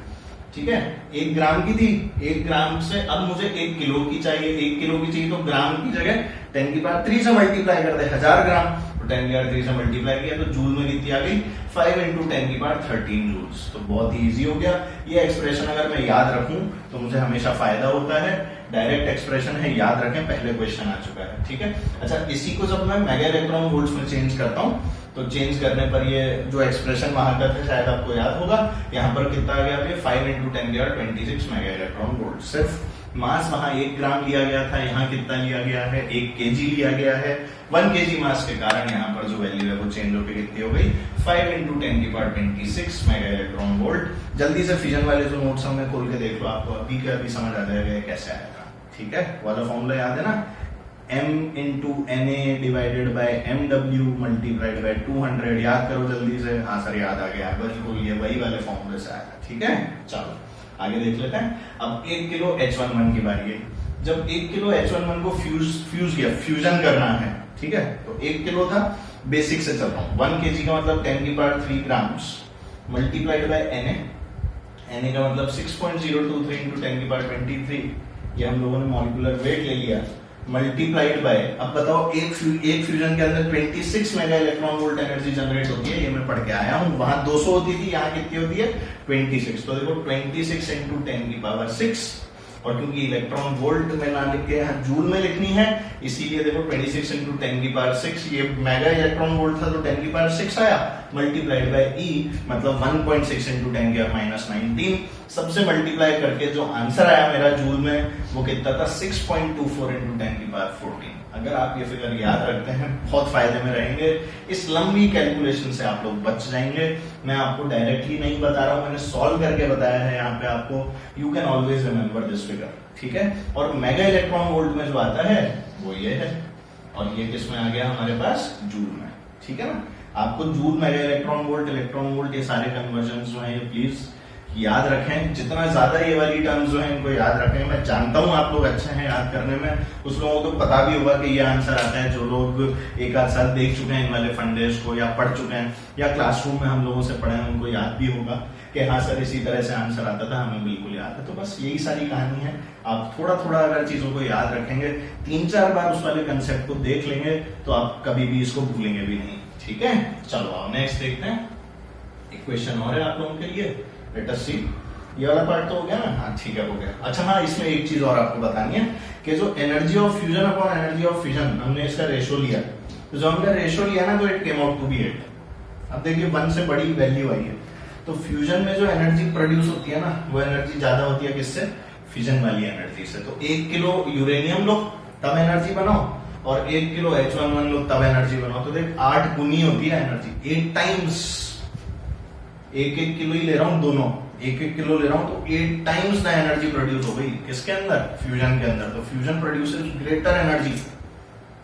ठीक है। 1 ग्राम की थी, 1 ग्राम से अब मुझे 1 किलो की चाहिए, 1 किलो की चाहिए तो ग्राम की जगह 10⁻3 से मल्टीप्लाई कर दे, 1000 ग्राम, तो 10⁻3 से मल्टीप्लाई किया तो जूल में कितनी आ गई, 5 × 10⁻13 जूल्स। तो बहुत ही इजी हो गया। ये एक्सप्रेशन अगर मैं याद रखूं तो मुझे हमेशा फायदा होता है। डायरेक्ट एक्सप्रेशन है, याद रखें, पहले क्वेश्चन आ चुका है, ठीक है। अच्छा, इसी को जब मैं मेगा इलेक्ट्रॉन वोल्ट्स में चेंज करता हूं तो चेंज करने पर ये जो एक्सप्रेशन वहां का था शायद आपको याद होगा, यहाँ पर कितना आ गया, 5 × 10⁻26 मेगा इलेक्ट्रॉन वोल्ट। सिर्फ मास वहां 1 ग्राम लिया गया था, यहाँ कितना लिया गया है, 1 kg लिया गया है। 1 kg मास के कारण यहाँ पर जो वैल्यू है वो चेंज होकर कितनी हो गई, 5 × 10⁻26 मेगा इलेक्ट्रॉन वोल्ट। जल्दी से फिजन वाले जो नोट्स हमने खोल के देख लो, आपको अभी के अभी समझ आ जाएगा कैसे आएगा, ठीक है। वाला फॉर्मूला याद है ना, m × Na/mw मल्टीप्लाइड बाय 200। याद करो जल्दी से। हाँ सर याद आ गया, बिल्कुल ये वही वाले फॉर्मूले से आएगा, ठीक है। चलो आगे देख लेते हैं। अब 1 किलो H11 की बारी है। जब 1 किलो H11 को फ्यूजन करना है, ठीक है, तो 1 किलो था, बेसिक से चल रहा हूं, 1 kg का मतलब 10⁻3 ग्राम्स मल्टीप्लाइड बाय Na का मतलब 6.023 × 10⁻23, ये हम लोगों ने मॉलिक्यूलर वेट ले लिया, मल्टीप्लाइड बाय, अब बताओ एक फ्यूजन के अंदर 26 mega electron volt energy generate होती है, ये मैं पढ़ के आया हूं। वहां 200 होती थी, यहाँ कितनी होती है, 26। तो देखो 26 × 10⁻6, और क्योंकि इलेक्ट्रॉन वोल्ट में ना लिख के यहाँ जूल में लिखनी है, इसीलिए देखो 26 × 10⁻6, ये मेगा इलेक्ट्रॉन वोल्ट था तो 10⁻6 आया, मल्टीप्लाइड बाय E मतलब 1.6 × 10⁻19। सबसे मल्टीप्लाई करके जो आंसर आया मेरा जूल में वो कितना था, 6.24 × 10⁻14। अगर आप ये फिगर याद रखते हैं बहुत फायदे में रहेंगे। इस लंबी कैलकुलेशन से आप लोग बच जाएंगे। मैं आपको डायरेक्टली नहीं बता रहा हूं, मैंने सॉल्व करके बताया है यहाँ पे आपको। You can always remember this figure, ठीक है। और मेगा इलेक्ट्रॉन वोल्ट में जो आता है वो ये है, और ये किस में आ गया हमारे पास, जूल में, ठीक है ना। आपको जूल, मेगा इलेक्ट्रॉन वोल्ट ये सारे कन्वर्जन जो है प्लीज याद रखें। जितना ज्यादा ये वाली टर्म्स जो है इनको याद रखें। मैं जानता हूं आप लोग अच्छे हैं याद करने में, कुछ लोगों को पता भी होगा कि ये आंसर आता है, जो लोग 1 आध साल देख चुके हैं इन वाले फंडेज को, या पढ़ चुके हैं, या क्लासरूम में हम लोगों से पढ़े हैं, उनको याद भी होगा कि हाँ सर इसी तरह से आंसर आता था, हमें बिल्कुल याद है। तो बस यही सारी कहानी है। आप थोड़ा थोड़ा अगर चीजों को याद रखेंगे, 3-4 बार उस वाले कंसेप्ट को देख लेंगे, तो आप कभी भी इसको भूलेंगे भी नहीं, ठीक है। चलो आओ नेक्स्ट देखते हैं। एक क्वेश्चन और है आप लोगों के लिए, लेट अस सी। ये वाला पार्ट तो हो गया ना, हाँ ठीक है हो गया। अच्छा हाँ, इसमें एक चीज और आपको बतानी है कि जो energy of fusion upon energy of fission, हमने इसका रेशो लिया, तो जो हमने रेशो लिया ना तो it came out to be 8। अब देखिए 1 से बड़ी वैल्यू आई है, तो फ्यूजन में जो एनर्जी प्रोड्यूस होती है ना, वो एनर्जी ज्यादा होती है किससे, फिजन वाली एनर्जी से। तो 1 किलो यूरेनियम लो तब एनर्जी बनाओ, और 1 किलो H11 लो तब एनर्जी बनाओ। तो देख 8 गुनी होती है एनर्जी, 8 टाइम्स। 1-1 किलो ही ले रहा हूं, दोनों 1-1 किलो ले रहा हूं, तो 8 टाइम्स द एनर्जी प्रोड्यूस हो गई किसके अंदर, फ्यूजन के अंदर। तो fusion produces greater energy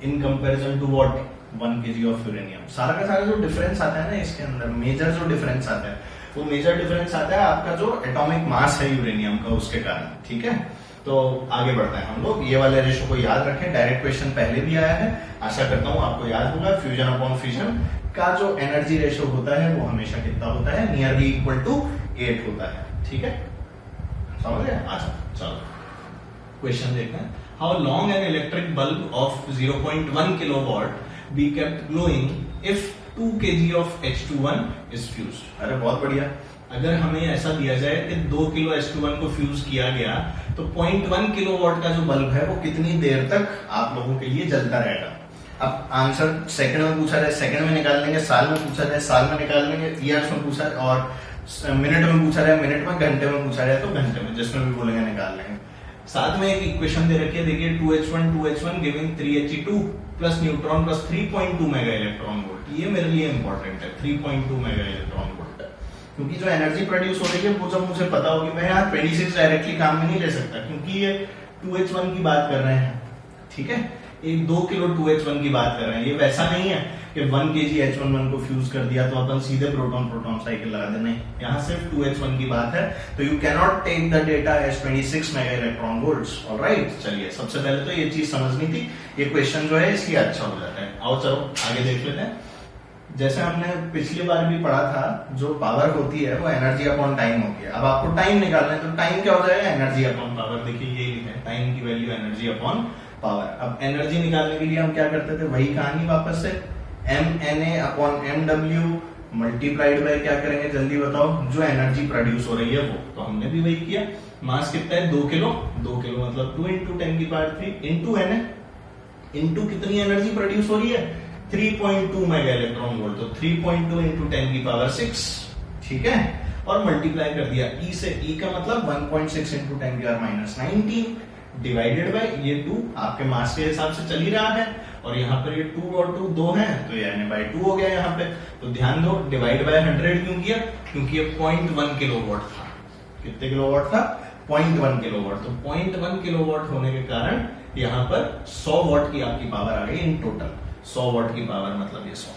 in comparison to what, 1 kg of uranium. सारा का सारा जो डिफरेंस आता है ना इसके अंदर, मेजर जो डिफरेंस आता है, वो मेजर डिफरेंस आता है आपका जो एटॉमिक मास है यूरेनियम का, उसके कारण, ठीक है। तो आगे बढ़ते हैं हम लोग। ये वाले रेशो को याद रखें, डायरेक्ट क्वेश्चन पहले भी आया है, आशा करता हूं आपको याद होगा। फ्यूजन अपॉन फिजन का जो एनर्जी रेशो होता है वो हमेशा कितना होता है, नियरली इक्वल टू 8 होता है, ठीक है, समझ गए। अच्छा चलो क्वेश्चन देखते हैं। How long an electric bulb of 0.1 kilowatt be kept glowing if 2 kg of H21 is fused. अरे बहुत बढ़िया। अगर हमें ऐसा दिया जाए कि 2 किलो H21 को फ्यूज किया गया, तो 0.1 किलोवाट का जो बल्ब है वो कितनी देर तक आप लोगों के लिए जलता रहेगा। अब आंसर सेकंड में पूछा जाए, सेकंड में निकाल लेंगे, साल में पूछा जाए, साल में निकाल लेंगे, ईयर्स में पूछा जाए, और मिनट में पूछा जाए, मिनट में, घंटे में पूछा जाए तो घंटे में, जिसमें भी बोलेंगे निकाल लेंगे। साथ में एक इक्वेशन दे रखी है, देखिए 2H1 giving 3He2 plus neutron plus 3.2 mega electron volt. ये मेरे लिए इंपॉर्टेंट है, 3.2 मेगा इलेक्ट्रॉन वोल्ट, क्योंकि जो एनर्जी प्रोड्यूस हो रही है वो जब मुझे पता होगी, मैं यहाँ 26 डायरेक्टली काम में नहीं ले सकता, क्योंकि ये 2H1 की बात कर रहे हैं, ठीक है। एक 2 किलो 2H1 की बात कर रहे हैं। ये वैसा नहीं है कि 1 kg H11 को फ्यूज कर दिया तो अपन सीधे प्रोटॉन प्रोटॉन साइकिल लगा दे, नहीं, यहाँ सिर्फ 2H1 की बात है। तो you can not take the data as 26 mega electron volts. Alright, चलिए सबसे पहले तो ये चीज समझनी थी। ये क्वेश्चन जो है इसलिए अच्छा हो जाता है। आओ चलो आगे देख लेते हैं। जैसे हमने पिछली बार भी पढ़ा था, जो पावर होती है वो एनर्जी अपॉन टाइम होती है। अब आपको टाइम निकालना है, तो टाइम क्या हो जाएगा, एनर्जी अपॉन पावर। देखिए ये लिखा है, टाइम की वैल्यू एनर्जी अपॉन पावर। अब एनर्जी निकालने के लिए हम क्या करते थे, वही कहानी वापस से, mNA upon mW multiplied by क्या करेंगे, जल्दी बताओ, जो एनर्जी प्रोड्यूस हो रही है वो। तो हमने भी वही किया। मास कितना है, 2 किलो। 2 किलो मतलब 2 × 10⁻³ इंटू Na, इंटू कितनी एनर्जी प्रोड्यूस हो रही है, 3.2 मेगा इलेक्ट्रॉन वोल्ट। तो 3.2 × 10⁻⁶, ठीक है, और मल्टीप्लाई कर दिया E से। E का मतलब 1.6 × 10⁻⁻19 डिवाइडेड बाय ये 2 आपके मास के हिसाब से चल ही रहा है, और यहाँ पर ये 2 और 2 2 है, तो ये Na/2 हो गया यहाँ पे। तो ध्यान दो, डिवाइड बाय 100 क्यों किया, क्योंकि ये 0.1 किलोवाट था। कितने किलोवाट था, 0.1 किलोवाट। तो 0.1 किलोवाट होने के कारण यहाँ पर 100 वाट की आपकी पावर आ गई इन टोटल। 100 वाट की पावर मतलब ये 100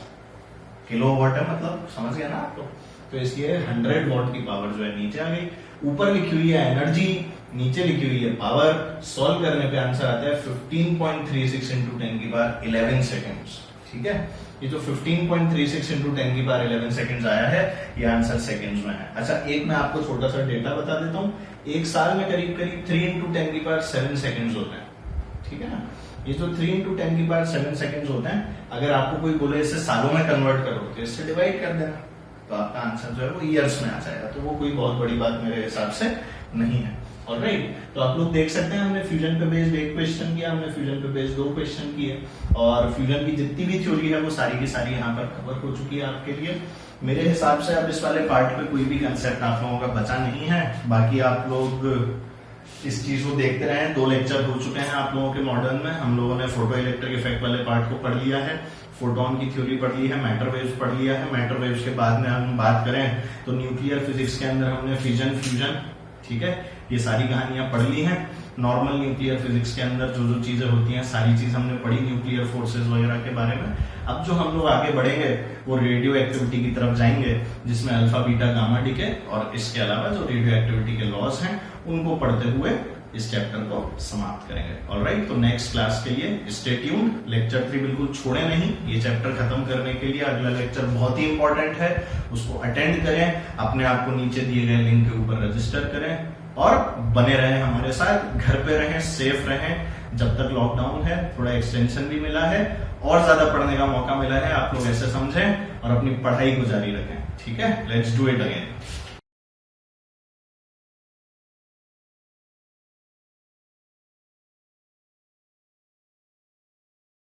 किलोवाट है, मतलब समझ गया ना आपको। तो इसलिए 100 वाट की पावर जो है नीचे आ गई। ऊपर लिखी हुई है एनर्जी, नीचे लिखी हुई है पावर। सॉल्व करने पे आंसर आता है 15.36 × 10⁻11 सेकेंड्स। ठीक है, ये जो 15.36 × 10⁻11 सेकेंड्स आया है, ये आंसर सेकेंड्स में है। अच्छा, एक मैं आपको छोटा सा डेटा बता देता हूँ। एक साल में करीब करीब 3 × 10⁻7 सेकेंड्स होते हैं। ठीक है ना, ये जो 3 × 10⁻7 सेकेंड्स होते हैं, अगर आपको कोई बोले इसे सालों में कन्वर्ट करो तो इससे डिवाइड कर देना, तो आपका आंसर जो है वो ईयर्स में आ जाएगा। तो वो कोई बहुत बड़ी बात मेरे हिसाब से नहीं है। ऑलराइट, तो आप लोग देख सकते हैं हमने फ्यूजन पे बेस्ड एक क्वेश्चन किया, हमने फ्यूजन पे बेस्ड 2 क्वेश्चन किए, और फ्यूजन की जितनी भी थ्योरी है वो सारी की सारी यहाँ पर कवर हो चुकी है आपके लिए। मेरे हिसाब से अब इस वाले पार्ट पे कोई भी कंसेप्ट आप लोगों का बचा नहीं है। बाकी आप लोग इस चीज को देखते रहे। 2 लेक्चर हो चुके हैं आप लोगों के मॉडर्न में। हम लोगों ने फोटो इलेक्ट्रिक इफेक्ट वाले पार्ट को पढ़ लिया है, फोटोन की थ्योरी पढ़ ली है, मैटर वेव्स पढ़ लिया है। मैटर वेव्स के बाद में हम बात करें तो न्यूक्लियर फिजिक्स के अंदर हमने फिजन, फ्यूजन, ठीक है, ये सारी कहानियां पढ़ ली हैं। नॉर्मल न्यूक्लियर फिजिक्स के अंदर जो जो चीजें होती हैं सारी चीज हमने पढ़ी, न्यूक्लियर फोर्सेस वगैरह के बारे में। अब जो हम लोग आगे बढ़ेंगे वो रेडियो एक्टिविटी की तरफ जाएंगे, जिसमें अल्फा, बीटा, गामा डिके और इसके अलावा जो रेडियो एक्टिविटी के लॉज हैं उनको पढ़ते हुए इस चैप्टर को समाप्त करेंगे। ऑलराइट, तो नेक्स्ट क्लास के लिए स्टे ट्यून्ड। लेक्चर 3 बिल्कुल छोड़े नहीं, ये चैप्टर खत्म करने के लिए अगला लेक्चर बहुत ही इंपॉर्टेंट है, उसको अटेंड करें। अपने आप को नीचे दिए गए लिंक के ऊपर रजिस्टर करें और बने रहें हमारे साथ। घर पे रहें, सेफ रहें। जब तक लॉकडाउन है थोड़ा एक्सटेंशन भी मिला है और ज्यादा पढ़ने का मौका मिला है, आप लोग ऐसे समझें और अपनी पढ़ाई को जारी रखें। ठीक है, लेट्स डू इट अगेन।